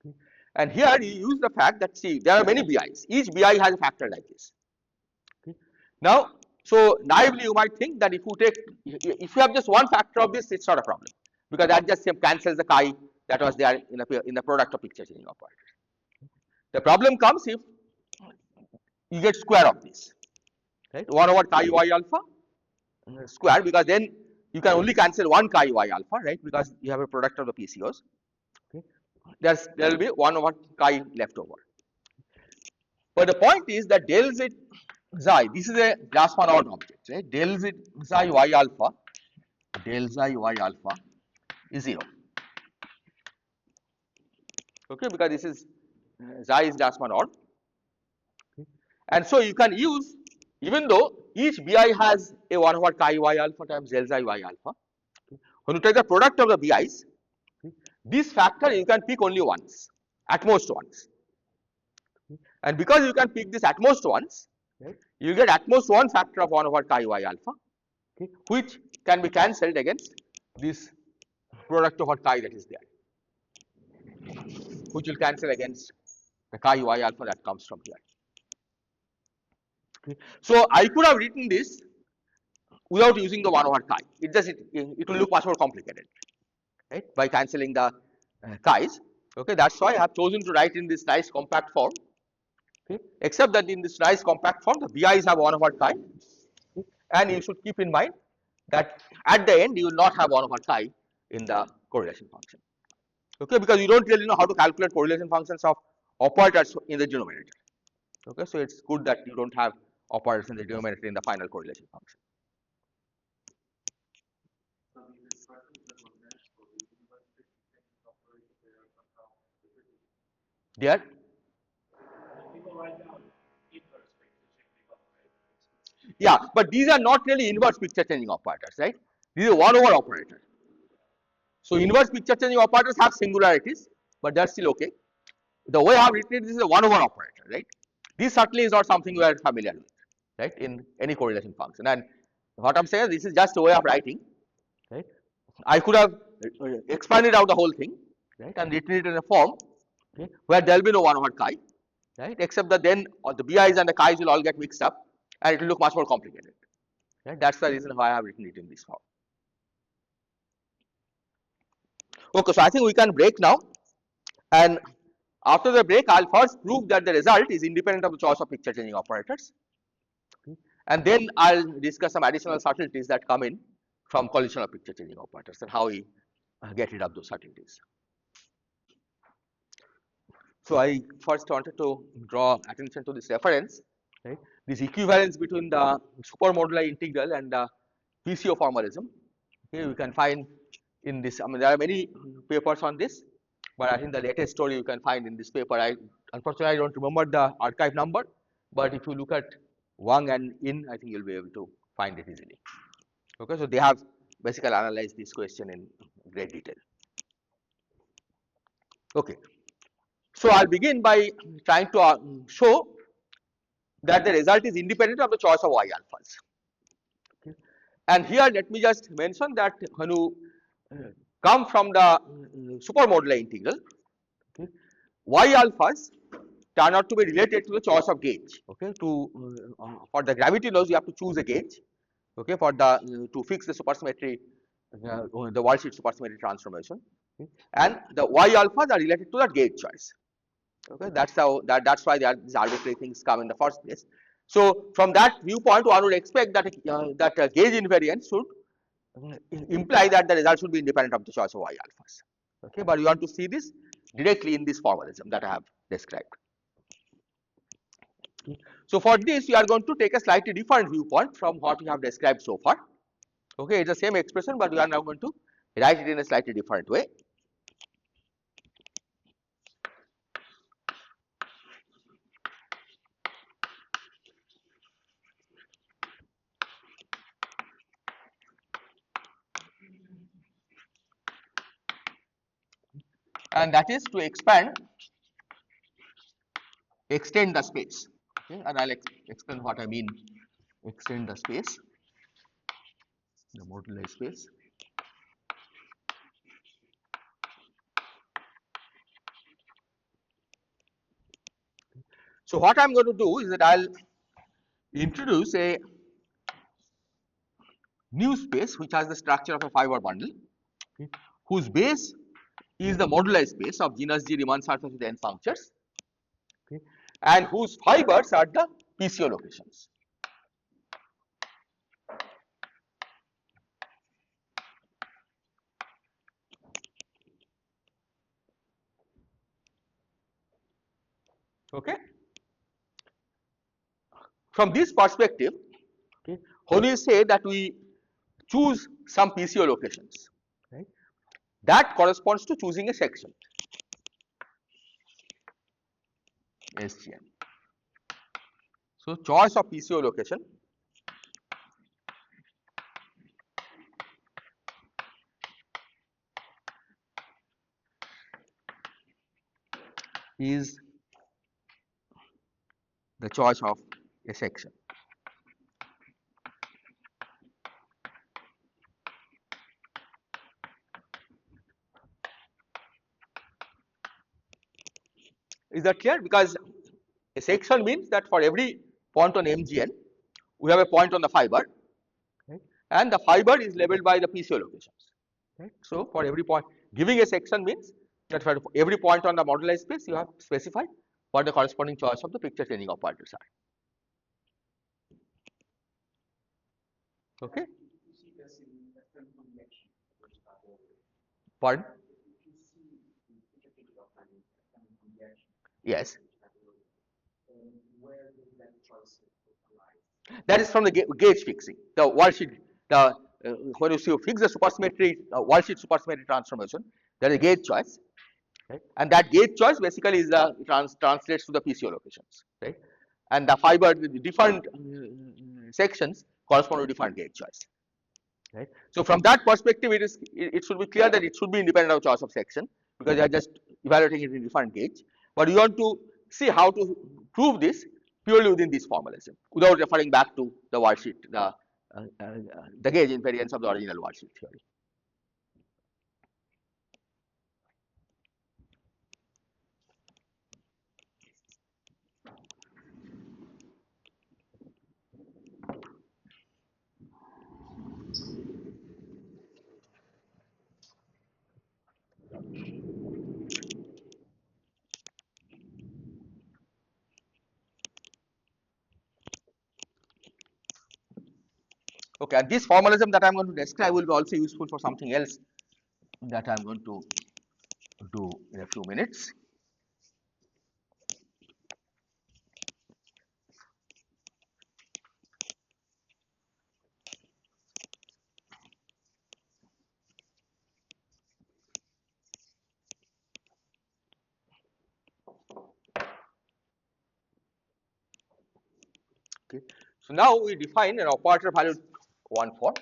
Okay. And here you use the fact that, see, there are many Bi's. Each Bi has a factor like this. Okay. Now, so naively you might think that if you have just one factor of this, it's not a problem because that just cancels the chi that was there in the product of picture changing operators. The problem comes if you get square of this, right? 1 over chi y alpha square, because then you can only cancel one chi y alpha, right? Because you have a product of the PCOs. Okay. There will be 1 over chi left over. But the point is that del z xi, this is a Grassmann order object, right? Del z xi y alpha, del xi y alpha is 0. Okay, because this is xi is Grassmann order. Okay. And so you can use, even though each bi has a 1 over chi y alpha times del xi y alpha, okay, when you take the product of the bi's, okay, this factor you can pick only once, at most once. Okay. And because you can pick this at most once, right, you get at most one factor of 1 over chi y alpha, okay, which can be cancelled against this product over chi that is there, which will cancel against the chi y alpha that comes from here. Okay. So I could have written this without using the 1 over chi. It will look much more complicated, right? By cancelling the chi's. Okay, that's why I have chosen to write in this nice compact form. Okay, except that in this nice compact form, the bi's have 1 over chi, okay, and you should keep in mind that at the end you will not have 1 over chi in the correlation function. Okay, because you don't really know how to calculate correlation functions of operators in the denominator. Okay, so it's good that you don't have operators in the denominator in the final correlation function. There. Yeah, but these are not really inverse picture changing operators, right? These are 1 over operator. So inverse picture changing operators have singularities, but they're still okay. The way I have written it, this is a 1 over operator, right? This certainly is not something we are familiar with, right? In any correlation function. And what I'm saying, this is just a way of writing, right? I could have expanded out the whole thing, right, and written it in a form, okay, where there will be no 1 over chi, right? Except that then the bi's and the chi's will all get mixed up, and it will look much more complicated. Right? That's the reason why I have written it in this form. Okay, so I think we can break now, and after the break, I'll first prove that the result is independent of the choice of picture changing operators, okay, and then I'll discuss some additional subtleties that come in from collision of picture changing operators and how we get rid of those subtleties. So I first wanted to draw attention to this reference, right? This equivalence between the supermoduli integral and the PCO formalism. Okay, we can find in this. I mean, there are many papers on this, but I think the latest story you can find in this paper. Unfortunately I don't remember the archive number, but if you look at Wang and In, I think you'll be able to find it easily. Okay, so they have basically analyzed this question in great detail. Okay, so I'll begin by trying to show that the result is independent of the choice of y alphas. Okay. And here let me just mention that when you come from the supermoduli integral, okay, y alphas turn out to be related to the choice of gauge. Okay, for the gravity laws you have to choose a gauge. Okay, for the to fix the supersymmetry, the wall sheet supersymmetry transformation, okay, and the y alphas are related to the gauge choice. Okay, that's why these arbitrary things come in the first place. So from that viewpoint, one would expect that gauge invariance should imply that the result should be independent of the choice of y alphas. Okay, but you want to see this directly in this formalism that I have described. So for this, we are going to take a slightly different viewpoint from what we have described so far. Okay, it's the same expression, but we are now going to write it in a slightly different way. And that is to extend the space. Okay, and I'll explain what I mean. Extend the space, the moduli space. So what I'm going to do is that I'll introduce a new space which has the structure of a fiber bundle, okay, whose base is the moduli space of genus G Riemann surface with n punctures, okay, and whose fibers are the PCO locations. Okay. From this perspective, okay, when we say that we choose some PCO locations, right, that corresponds to choosing a section, SGN. So choice of PCO location is the choice of a section. Is that clear? Because a section means that for every point on MGN, we have a point on the fiber, right? And the fiber is labeled by the PCO locations, right? So for every point, giving a section means that for every point on the moduli space, you have specified what the corresponding choice of the picture changing operators are. Okay. Pardon? Yes. That is from the gauge fixing. The worldsheet, when you fix the supersymmetry, worldsheet supersymmetry transformation, there is a gauge choice, right? And that gauge choice basically is the translates to the PCO locations, right? And the fiber, the different sections correspond to different gauge choice, right? So from that perspective, it should be clear that it should be independent of choice of section because you are just evaluating it in different gauge. But you want to see how to prove this purely within this formalism without referring back to the worldsheet, the gauge invariance of the original worldsheet theory. Okay, and this formalism that I'm going to describe will be also useful for something else that I'm going to do in a few minutes. Okay, so now we define an operator value 1 for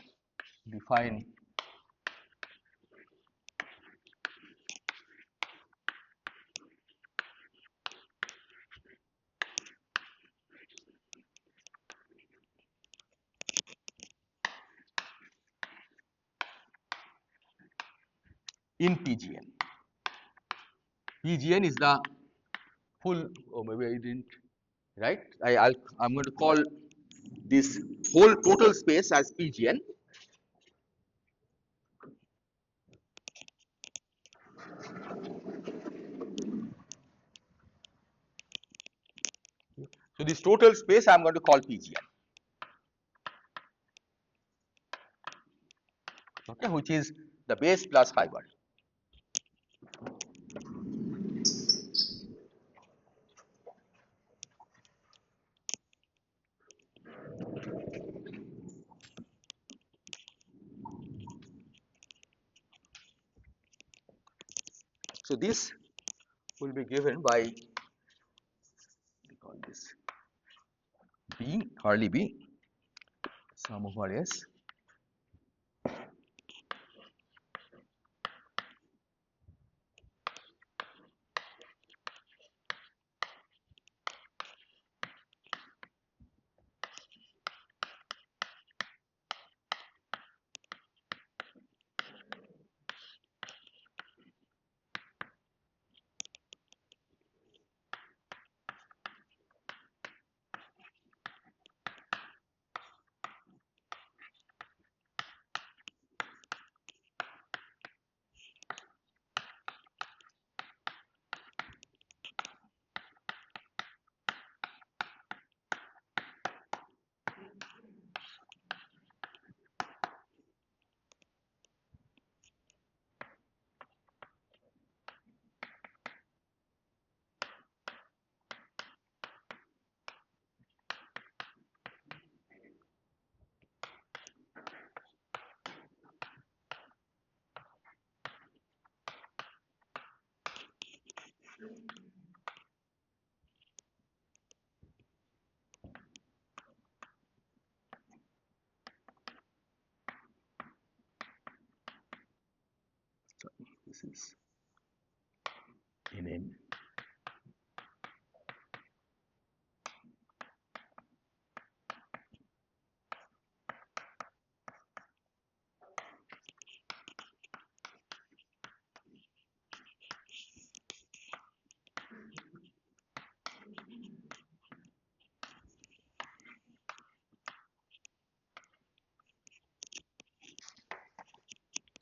define in PGN. PGN is the full, or maybe I didn't, right? I'm going to call this whole total space as PGN. So this total space I'm going to call PGN. Okay, which is the base plus fiber. So this will be given by, we call this B, Harley B, sum over S. this is in N.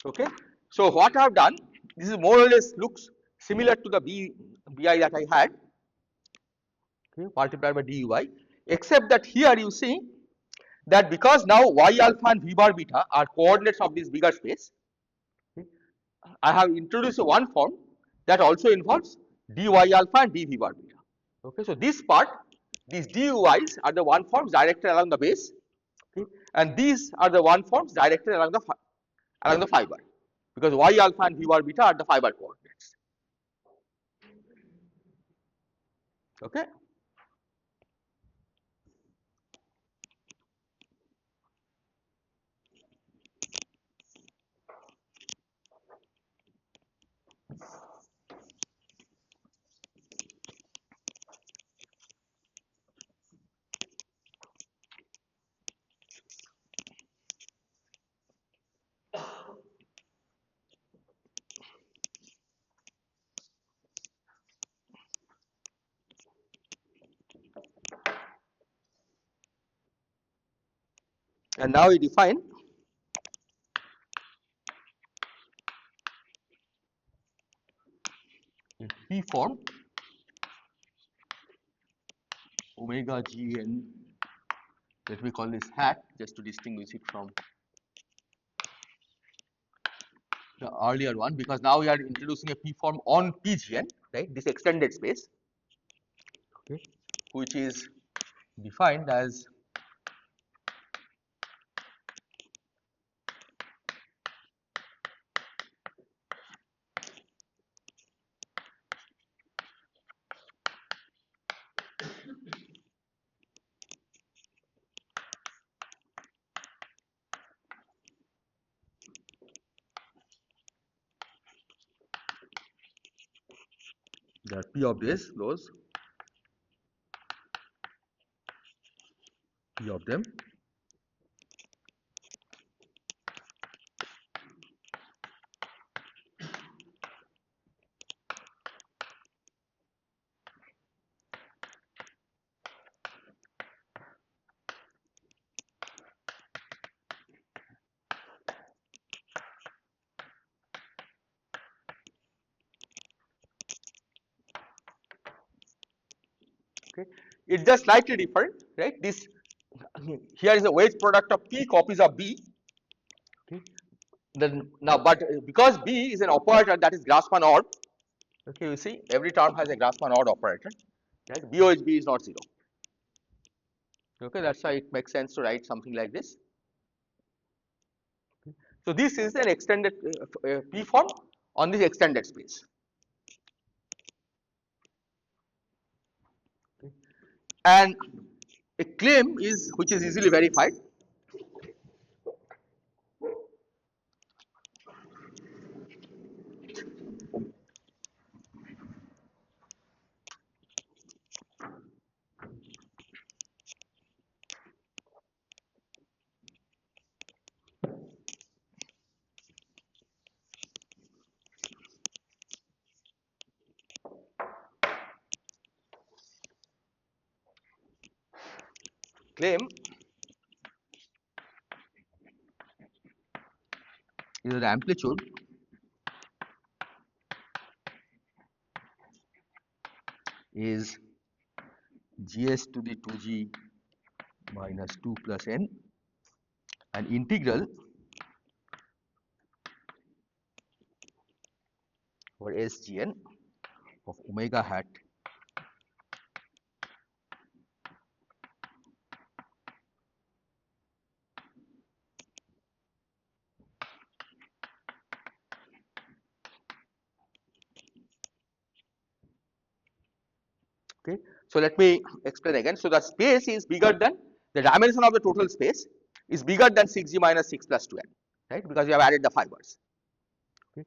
Okay. So what I have done, this is more or less looks similar to the BI that I had, okay, multiplied by DUI, except that here you see that because now y alpha and v bar beta are coordinates of this bigger space, okay, I have introduced one form that also involves dy alpha and dv bar beta. Okay, so this part, these dui's are the one forms directed along the base, okay, and these are the one forms directed along the fiber, because y alpha and v bar beta are the fiber coordinates. Okay. And now we define a P form omega gn, let me call this hat just to distinguish it from the earlier one, because now we are introducing a P form on PGN, right, this extended space, okay, which is defined as the P of those P of them okay. It's just slightly different, right? This here is a wedge product of P copies of B, okay. Then now, but because B is an operator that is Grassmann odd, okay, you see every term has a Grassmann odd operator, right? B is not 0. Okay, that's why it makes sense to write something like this. So this is an extended P form on this extended space. Okay. And a claim is which is easily verified. Claim is the amplitude is gs to the 2g minus 2 plus n, and integral over sgn of omega hat okay. So let me explain again. So the space is bigger than the dimension of the total space is bigger than 6g minus 6 plus 2n, right, because we have added the fibers, okay.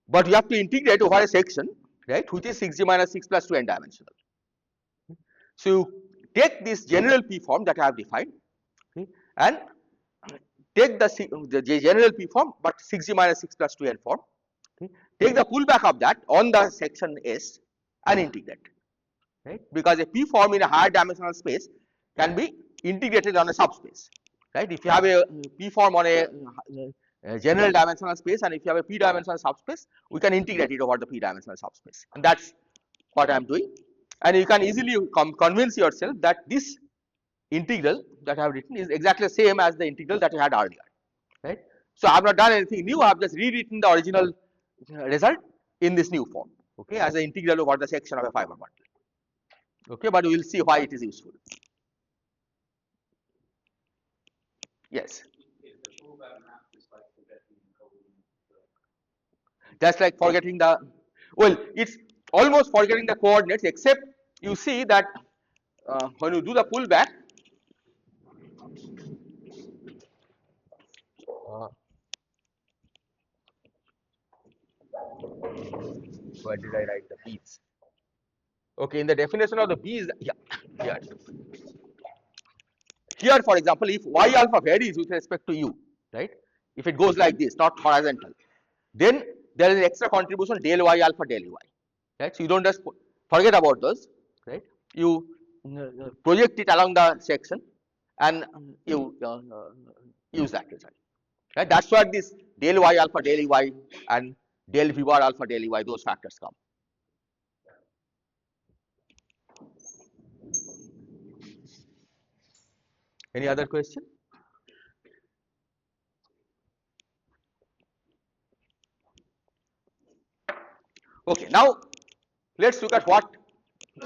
but you have to integrate over a section, right, which is 6g minus 6 plus 2 n dimensional. So you take this general P form that I have defined, okay, and take the general P form, but 6g minus 6 plus 2 n form. Okay. Take the pullback of that on the section S and integrate, right? Because a P form in a higher dimensional space can be integrated on a subspace, right? If you have a P form on a general dimensional space, and if you have a P dimensional subspace, we can integrate it over the P dimensional subspace, and that's what I am doing. And you can easily convince yourself that this integral that I have written is exactly the same as the integral that we had earlier, right? So I have not done anything new. I have just rewritten the original result in this new form, okay, as an integral over the section of a fiber bundle, okay. But we will see why it is useful. Yes. Just like forgetting the, well, it's almost forgetting the coordinates, except you see that when you do the pullback, where did I write the B's? Okay, in the definition of the B's, yeah, here. Here, for example, if y alpha varies with respect to u, right? If it goes like this, not horizontal, then there is an extra contribution del y alpha del y, right? So you don't just forget about those, right? You project it along the section and you use that result, right? That's where this del y alpha del y and del v bar alpha del y, those factors come. Any other question? Okay, now let's look at what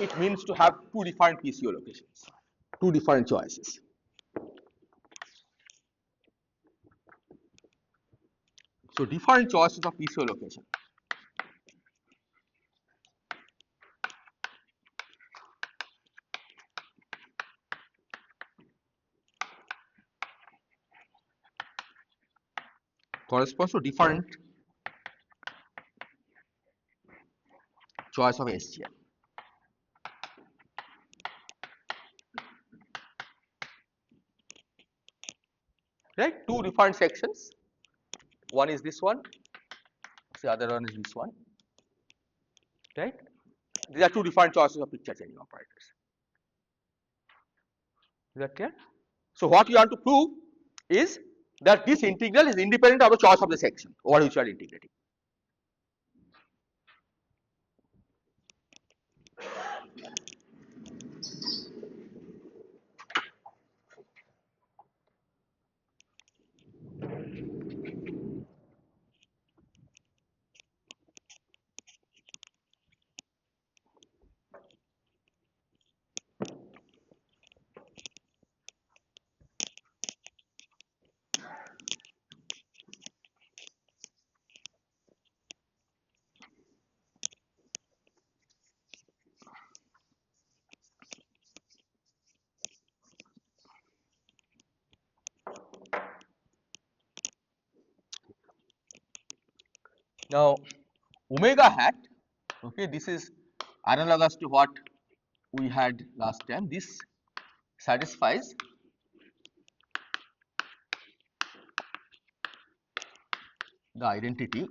it means to have two different PCO locations, two different choices. So different choices of PCO location. Corresponds to different choice of SGL. Right? Two different sections. One is this one, the other one is this one. Right? These are two different choices of picture changing operators. Is that clear? So what you want to prove is that this integral is independent of the choice of the section over which you are integrating. Now omega hat, okay, this is analogous to what we had last time. This satisfies the identity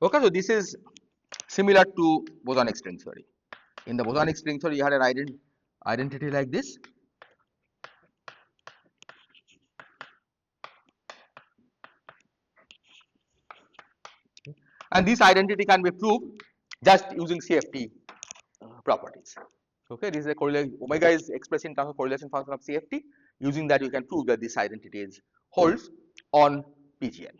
Okay, so this is similar to bosonic string theory. In the bosonic string theory, you had an identity like this. And this identity can be proved just using CFT properties. Okay, this is a correlation. Omega is expressed in terms of correlation function of CFT. Using that, you can prove that this identity is holds on PGN.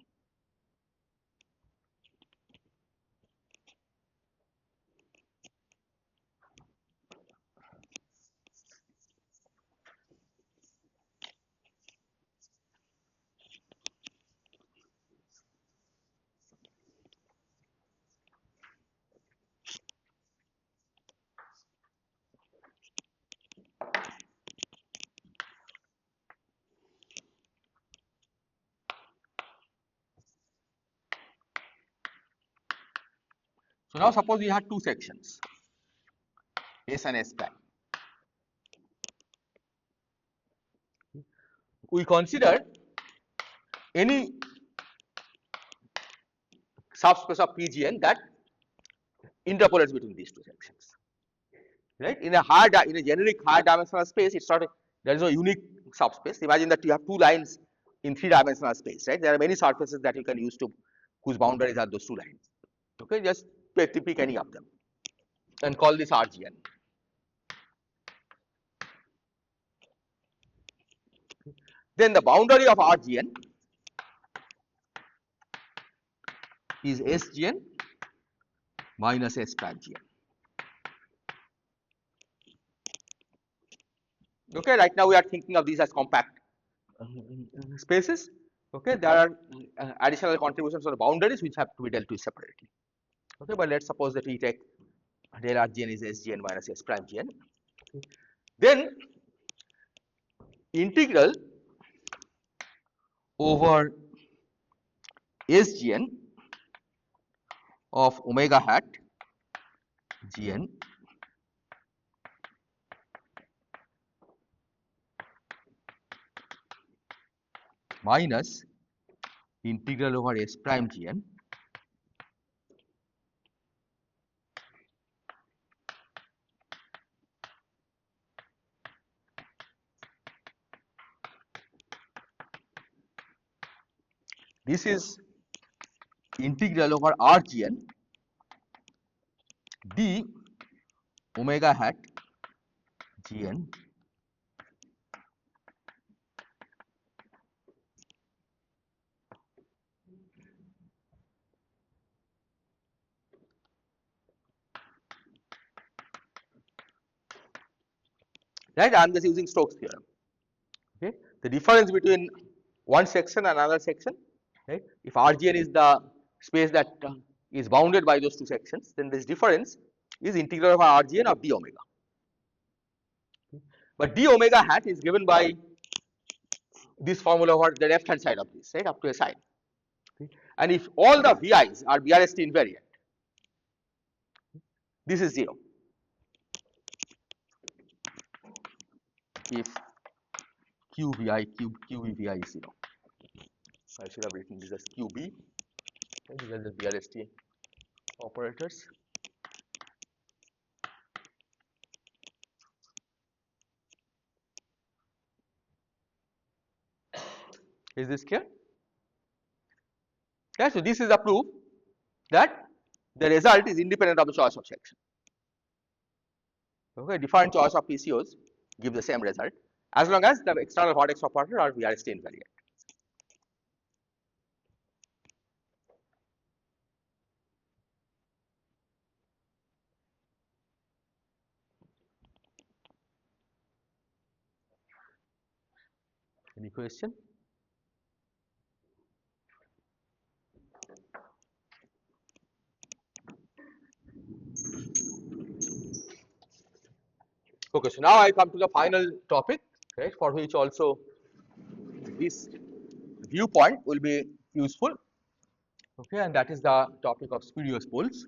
So now suppose we had two sections, S and S prime. We consider any subspace of PGN that interpolates between these two sections. Right? In a generic higher dimensional space, it's not there is no unique subspace. Imagine that you have two lines in 3-dimensional space, right? There are many surfaces that you can use to whose boundaries are those two lines. Okay, just pick any of them and call this RGN. Then the boundary of RGN is SGN minus S prime GN. Okay, right now we are thinking of these as compact spaces. Okay, there are additional contributions on the boundaries which have to be dealt with separately. Okay, but let's suppose that we take del RGN is SGN minus S prime GN. Then integral over SGN of omega hat GN minus integral over S prime GN this is integral over RGN d omega hat GN right. I am just using Stokes theorem. Okay, the difference between one section and another section, right? If RGN is the space that is bounded by those two sections, then this difference is integral over RGN of d omega. But d omega hat is given by this formula over the left hand side of this, right, up to a side. And if all the VI's are BRST invariant, this is 0. If QVI, QVVI is 0. I should have written this as QB. Okay, these are the BRST operators. Is this clear? Yeah, so this is a proof that the result is independent of the choice of section. Okay, different choice of PCOs give the same result as long as the external vertex operator are BRST invariant. Any question? Okay, so now I come to the final topic, right, for which also this viewpoint will be useful. Okay, and that is the topic of spurious poles.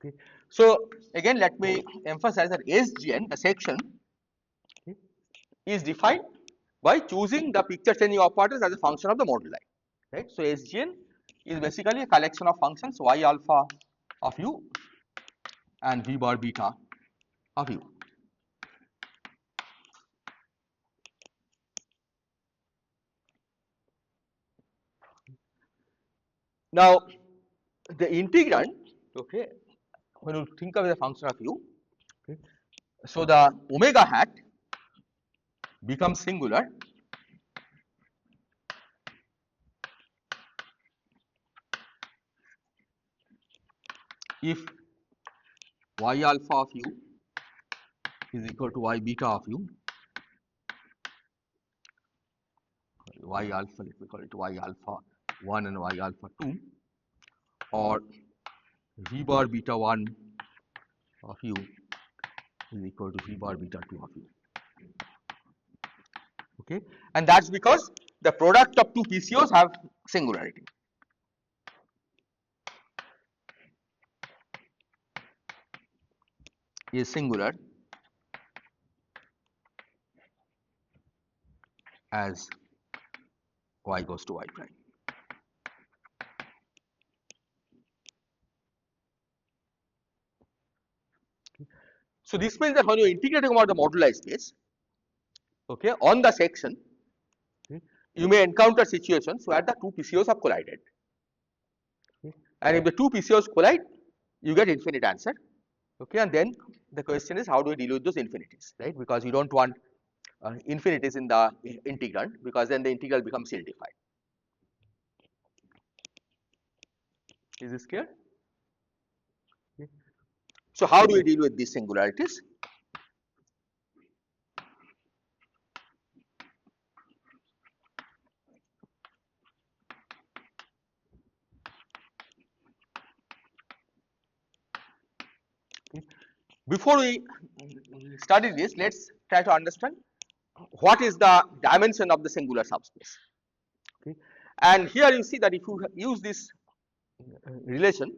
Okay. So again, let me emphasize that SGN, the section, okay, is defined by choosing the picture changing operators as a function of the moduli. Right. So SGN is basically a collection of functions y alpha of u and v bar beta of u. Now, the integrand, okay, when you think of the function of u, okay, so the omega hat becomes singular if y alpha of u is equal to y beta of u, y alpha, let me call it y alpha 1 and y alpha 2, or v bar beta 1 of u is equal to v bar beta 2 of u. Okay, and that's because the product of two PCOs have singularity. Is singular as y goes to y prime. So this means that when you're integrating over the moduli space, okay, on the section, okay, you may encounter situations where the two PCOs have collided. Okay. And if the two PCOs collide, you get infinite answer. Okay, and then the question is how do we deal with those infinities, right? Because you don't want infinities in the integrand, because then the integral becomes ill-defined. Is this clear? Okay. So how do we deal with these singularities? Okay. Before we study this, let's try to understand what is the dimension of the singular subspace. Okay. And here you see that if you use this relation,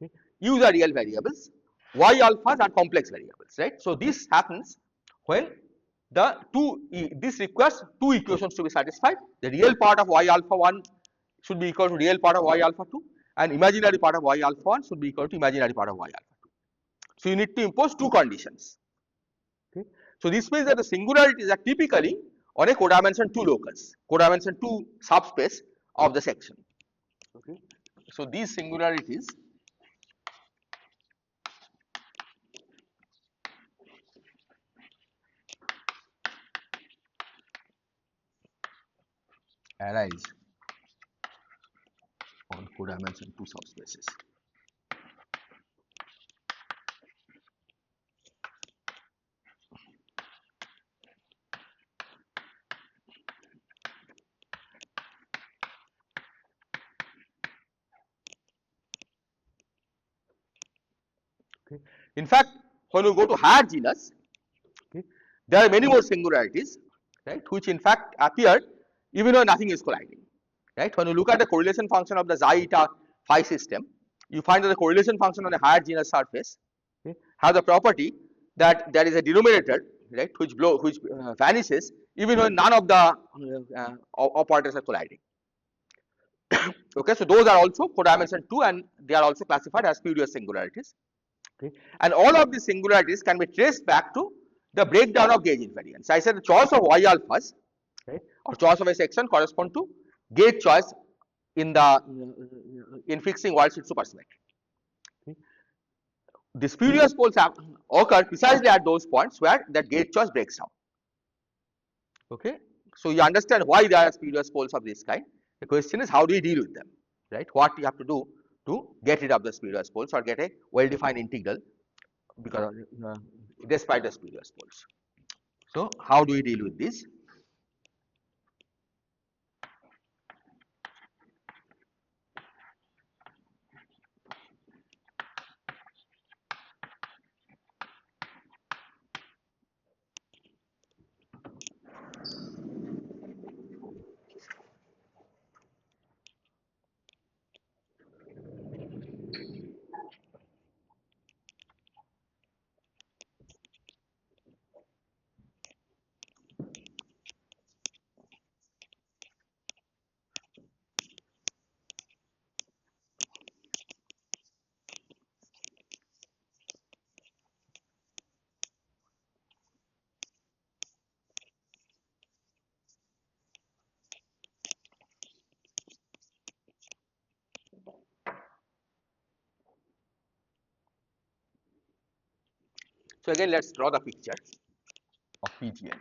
okay, use are real variables, y alphas are complex variables, right? So this happens when the this requires two equations to be satisfied. The real part of y alpha 1 should be equal to real part of y alpha 2, and imaginary part of y alpha 1 should be equal to imaginary part of y alpha 2. So you need to impose two conditions. Okay. So this means that the singularities are typically on a codimension 2 locus, codimension 2 subspace of the section. Okay. So these singularities arise on codimension 2 subspaces. Okay. In fact, when you go to higher genus, okay, there are many more singularities, right, which in fact appear even when nothing is colliding. Right? When you look at the correlation function of the xi eta phi system, you find that the correlation function on a higher genus surface, okay, has the property that there is a denominator, right, which vanishes even when none of the operators are colliding. Okay, so those are also codimension 2 and they are also classified as spurious singularities. Okay, and all of these singularities can be traced back to the breakdown of gauge invariance. I said the choice of y alphas, right, or choice of a section correspond to gauge choice in the in fixing wall sheet supersymmetry. Okay. The spurious poles occur precisely at those points where that gauge choice breaks down. Okay, so you understand why there are spurious poles of this kind. The question is how do you deal with them, right? What you have to do to get rid of the spurious poles or get a well-defined integral because despite the spurious poles. So how do we deal with this? So again, let's draw the picture of PGN.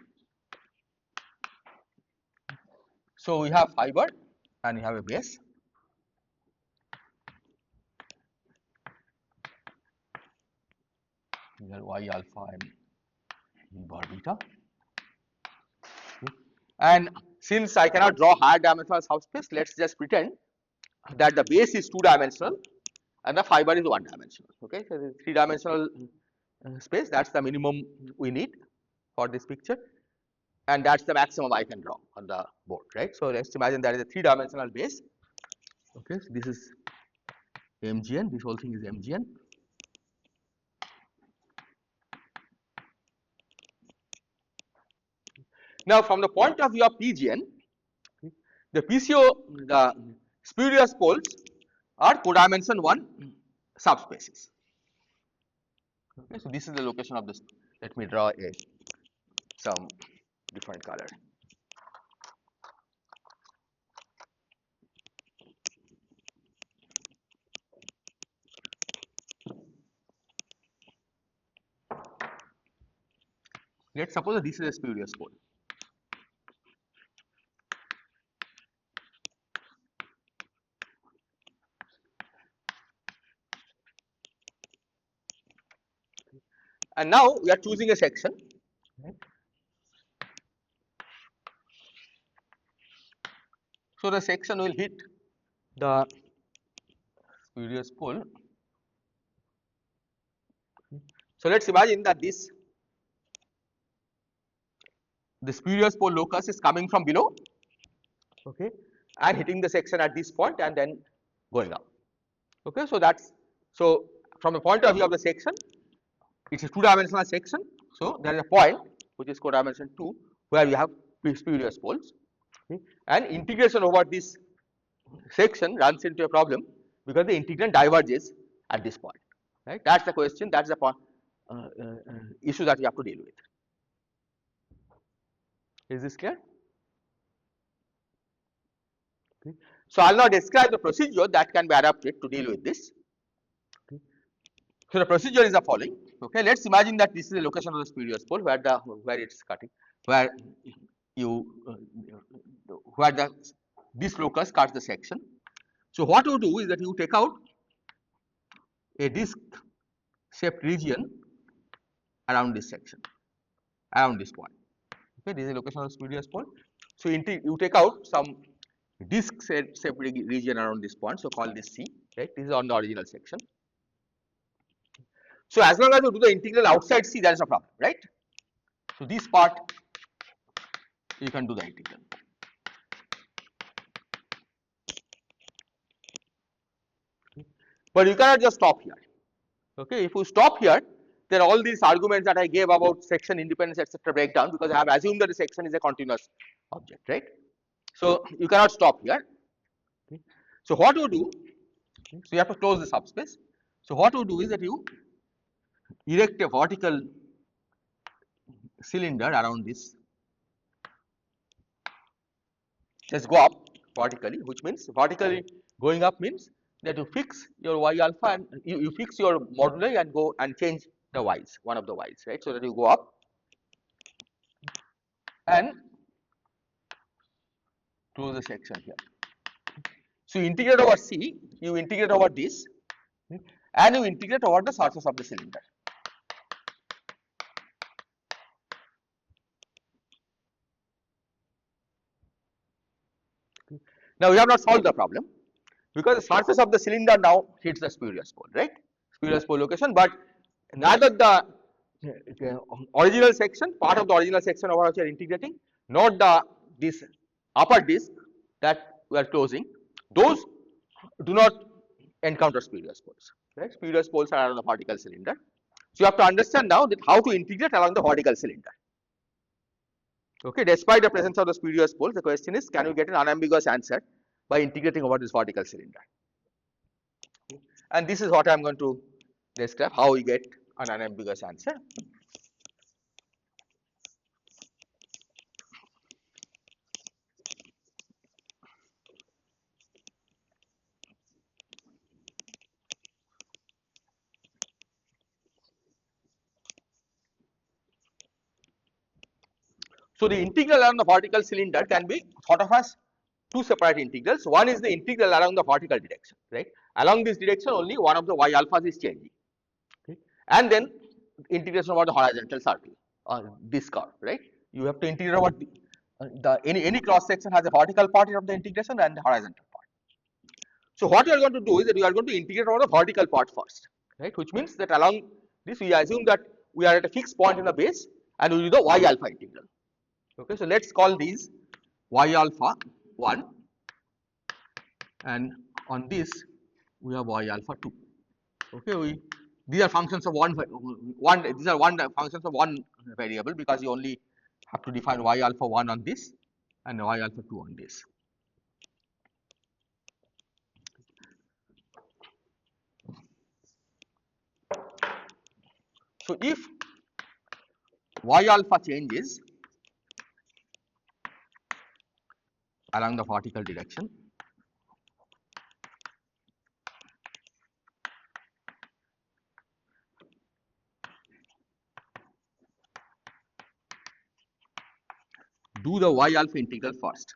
So we have fiber and we have a base. These are Y alpha and E bar beta. And since I cannot draw higher dimensional subspace, let's just pretend that the base is 2-dimensional and the fiber is 1-dimensional. Okay, so the 3-dimensional space, that's the minimum we need for this picture, and that's the maximum I can draw on the board, right? So let's imagine that is a 3-dimensional base. Okay, so this is MGN, this whole thing is MGN. Now, from the point of view of PGN, the PCO, the spurious poles are codimension 1 subspaces. Okay, so this is the location of this. Let me draw some different color. Let's suppose that this is a spurious pole. And now we are choosing a section. So the section will hit the spurious pole. So let's imagine that the spurious pole locus is coming from below, okay, and hitting the section at this point and then going up. Okay, so that's so from the point of view of the section, it's a 2-dimensional section. So there is a point which is codimension 2 where we have spurious poles, okay, and integration over this section runs into a problem because the integrand diverges at this point, right? That's the question. That's the issue that we have to deal with. Is this clear? Okay. So I'll now describe the procedure that can be adapted to deal with this. Okay. So the procedure is the following. Okay, let's imagine that this is the location of the spurious pole where it's cutting, where you where this locus cuts the section. So what you do is that you take out a disc shaped region around this section, around this point. Okay, this is the location of the spurious pole. So you take out some disc shaped region around this point, so call this C, right? This is on the original section. So as long as you do the integral outside C, there is no problem, right? So this part you can do the integral. But you cannot just stop here. Okay, if you stop here, then all these arguments that I gave about section independence, etc., break down because I have assumed that the section is a continuous object, right? So you cannot stop here. Okay. So what you do, so you have to close the subspace. So what you do is that you erect a vertical cylinder around this. Just go up vertically, which means vertically going up means that you fix your y alpha and you fix your moduli and go and change the y's, one of the y's, right? So that you go up and close the section here. So you integrate over C, you integrate over this, and you integrate over the surface of the cylinder. Now we have not solved the problem because the surface of the cylinder now hits the spurious pole, right? Spurious pole location, but neither the original section, part of the original section over which we are integrating, nor this upper disk that we are closing, those do not encounter spurious poles, right? Spurious poles are around the vertical cylinder. So you have to understand now that how to integrate along the vertical cylinder. Okay, despite the presence of the spurious poles, the question is, can you get an unambiguous answer by integrating over this vertical cylinder? And this is what I am going to describe how we get an unambiguous answer. So the integral along the vertical cylinder can be thought of as two separate integrals. One is the integral along the vertical direction, right? Along this direction only one of the y alphas is changing, okay? And then integration over the horizontal circle or this curve, right? You have to integrate over any cross section has a vertical part of the integration and the horizontal part. So what we are going to do is that we are going to integrate over the vertical part first, right? Which means that along this we assume that we are at a fixed point in the base and we do the y alpha integral. Okay, so let's call these y alpha 1 and on this we have y alpha 2. Okay, these are functions of these are functions of one variable because you only have to define y alpha 1 on this and y alpha 2 on this. So if y alpha changes along the vertical direction, do the y alpha integral first.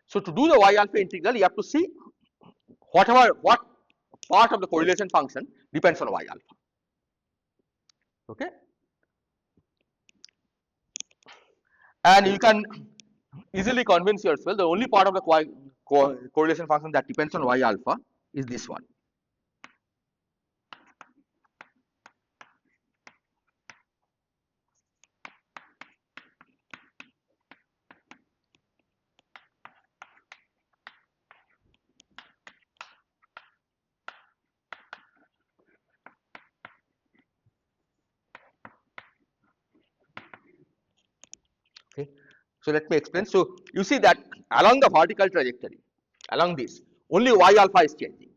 So to do the y alpha integral, you have to see what part of the correlation function depends on y alpha. Okay, and you can easily convince yourself the only part of the correlation function that depends on y alpha is this one. Okay. So let me explain. So you see that along the vertical trajectory, along this, only y alpha is changing.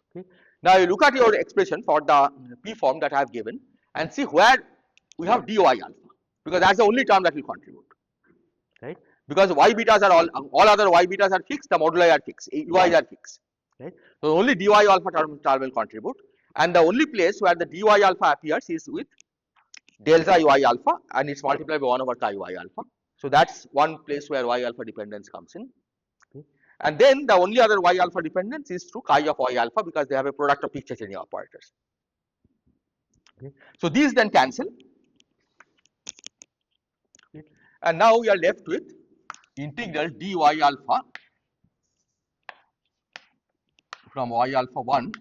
Okay. Now you look at your expression for the p form that I have given and see where we have dy alpha, because that's the only term that will contribute, right? Because y betas are all other y betas are fixed, the moduli are fixed, ui's are fixed, right? So only dy alpha term will contribute, and the only place where the dy alpha appears is with delta y alpha and it's multiplied by 1 over chi y alpha. So that's one place where y alpha dependence comes in. Okay. And then the only other y alpha dependence is through chi of y alpha because they have a product of picture changing operators. Okay. So these then cancel. Okay. And now we are left with integral dy alpha from y alpha 1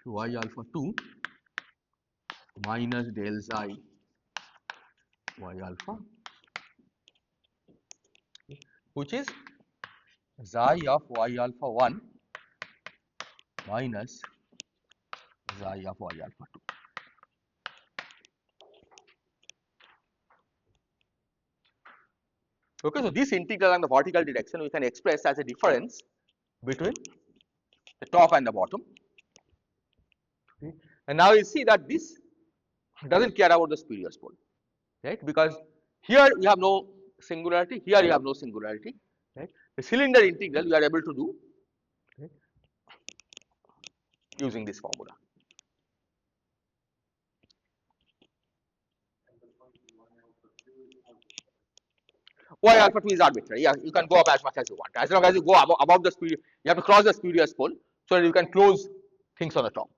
to y alpha 2 minus del xi y alpha, which is xi of y alpha 1 minus xi of y alpha 2. Okay, so this integral along the vertical direction we can express as a difference between the top and the bottom. Okay. And now you see that this doesn't care about the spurious pole, right? Because here we have no singularity, here you have no singularity, right? The cylinder integral we are able to do, okay, using this formula. Y alpha 2 is arbitrary. Yeah, you can go up as much as you want. As long as you go above the spurious, you have to cross the spurious pole so that you can close things on the top.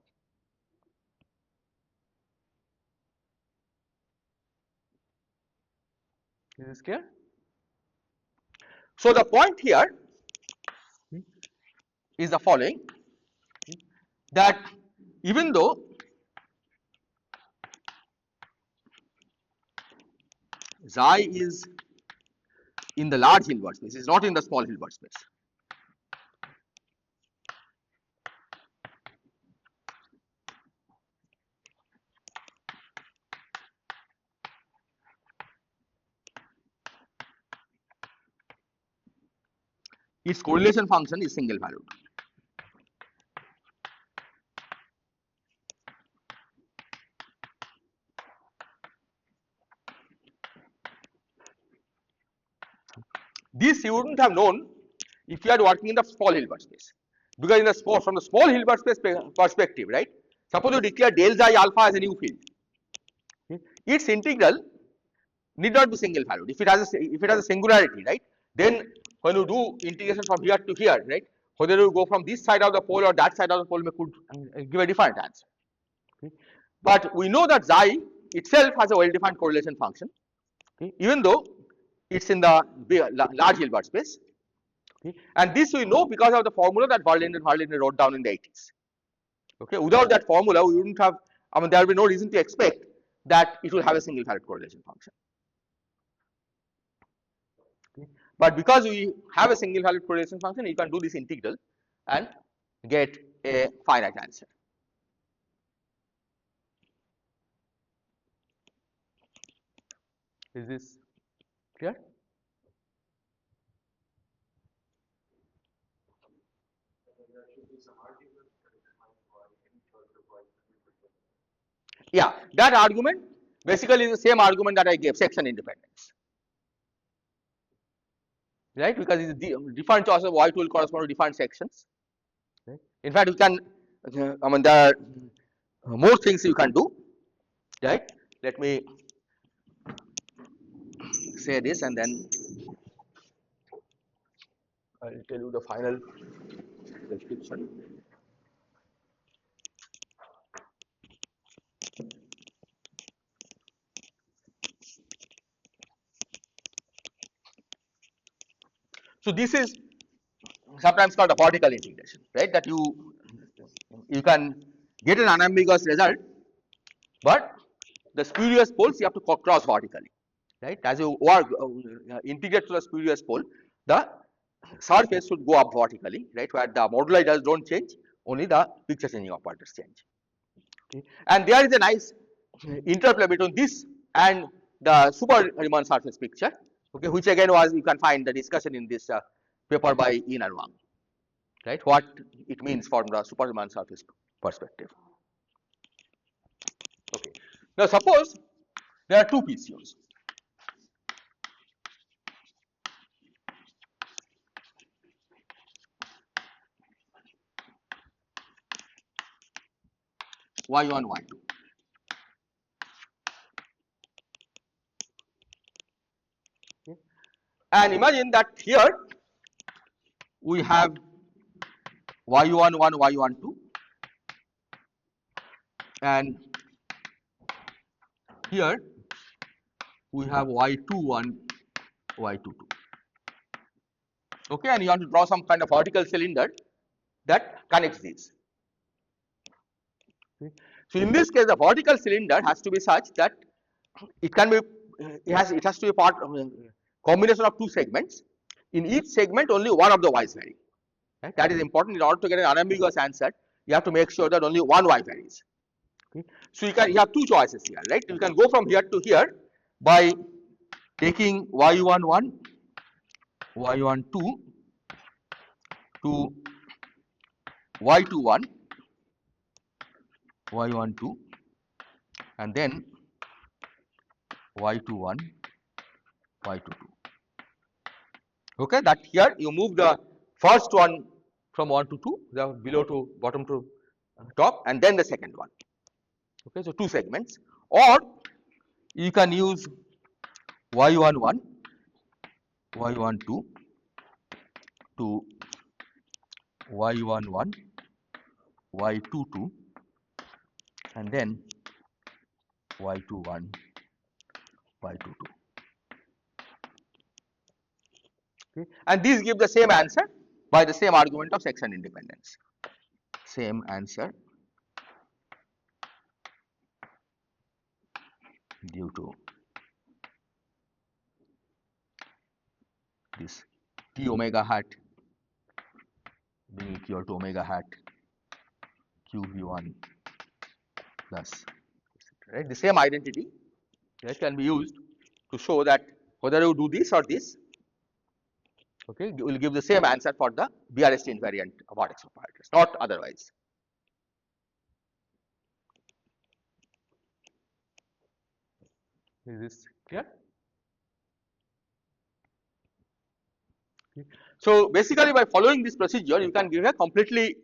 Is this clear? So the point here is the following, that even though xi is in the large Hilbert space, is not in the small Hilbert space. Its correlation function is single valued. This you wouldn't have known if you are working in the small Hilbert space. Because in the from the small Hilbert space perspective, right? Suppose you declare del xi alpha as a new field. Okay. Its integral need not be single valued. If it has a singularity, right? Then when you do integration from here to here, right? Whether you go from this side of the pole or that side of the pole could give a different answer. Okay. But we know that xi itself has a well-defined correlation function, okay, even though it's in the large Hilbert space. Okay. And this we know because of the formula that Verlinde wrote down in the 80s. Okay. Without that formula, we wouldn't have, I mean, there will be no reason to expect that it will have a single valued correlation function. Okay. But because we have a single valued correlation function, you can do this integral and get a finite answer. Is this clear? Yeah, that argument basically is the same argument that I gave, section independence. Right? Because it's different choice of y will correspond to different sections. Right? In fact, you can, I mean, there are more things you can do. Right? Let me say this and then I'll tell you the final description. So this is sometimes called a particle integration, right? That you can get an unambiguous result, but the spurious poles you have to cross vertically, right? As you work integrate to the spurious pole, the surface should go up vertically, right? Where the moduli don't change, only the picture changing operators change. Okay. And there is a nice interplay between this and the super Riemann surface picture, okay, which again was, you can find the discussion in this paper by Yin and Wang, right? What it means from the super Riemann surface perspective. Okay. Now suppose there are two PCOs. Y1, Y2. Okay. And imagine that here we have Y11, Y12, and here we have Y21, Y22. Okay, and you want to draw some kind of vertical cylinder that connects these. Okay. So in this case, the vertical cylinder has to be such that it can be, it has to be part of a combination of two segments. In each segment, only one of the y's vary. Right? That is important. In order to get an unambiguous answer, you have to make sure that only one y varies. Okay. So you have two choices here, right? You can go from here to here by taking y11, y12 to y21, y12, and then y21, y22. Okay, that here you move the first one from 1 to 2, the below to bottom to top, and then the second one. Okay, so two segments, or you can use y11, y12 to y11, y22, and then y21, y22. Okay. And these give the same answer by the same argument of section independence. Same answer due to this t omega hat being equal to omega hat qv1 plus, right? The same identity, right, can be used to show that whether you do this or this, okay, you will give the same answer for the BRST invariant vortex operators, not otherwise. Is this clear? So basically, by following this procedure, you can give a completely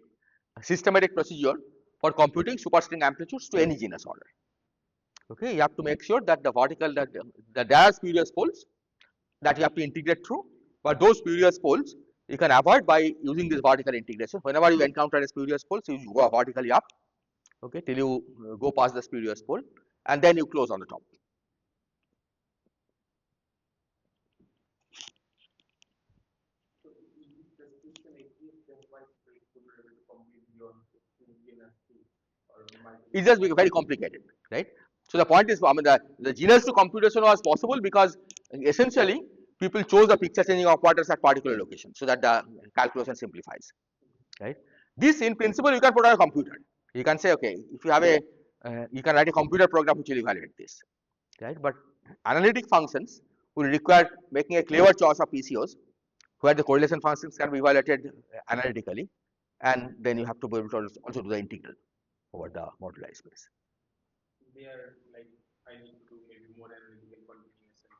systematic procedure for computing superstring amplitudes to any genus order. Okay, you have to make sure that the vertical that there are spurious poles that you have to integrate through, but those spurious poles you can avoid by using this vertical integration. Whenever you encounter a spurious pole, so you go vertically up, okay, till you go past the spurious pole, and then you close on the top. It just became very complicated, right? So the point is, I mean, the genus to computation was possible because essentially people chose the picture changing operators at particular locations so that the calculation simplifies, right? This in principle you can put on a computer. You can say, okay, if you have a, you can write a computer program which will evaluate this, right? But analytic functions will require making a clever choice of PCOs where the correlation functions can be evaluated analytically, and then you have to be able to also do the integral over the moduli space. There, like, I need to do maybe more analytical continuation.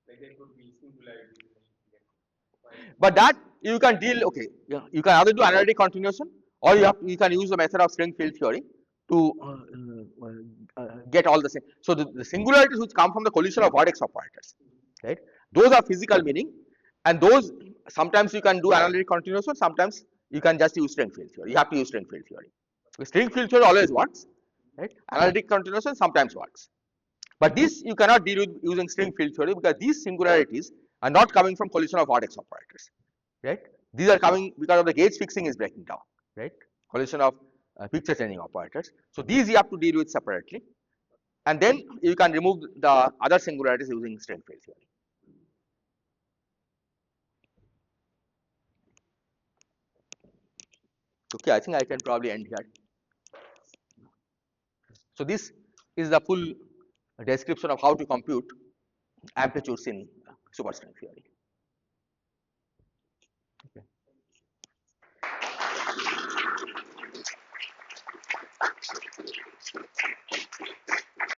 Like, there could be singularities. But that you can deal, okay, you can either do analytic continuation or you can use the method of string field theory to get all the same. So the singularities which come from the collision of vertex operators, right? Those are physical meaning, and those sometimes you can do analytic continuation, sometimes you can just use string field theory. You have to use string field theory. String field theory always works, right? Analytic continuation sometimes works. But this you cannot deal with using string field theory because these singularities are not coming from collision of vertex operators, right? These are coming because of the gauge fixing is breaking down, right? Collision of picture changing operators. So these you have to deal with separately, and then you can remove the other singularities using string field theory. Okay, I think I can probably end here. So this is the full description of how to compute amplitudes in superstring theory.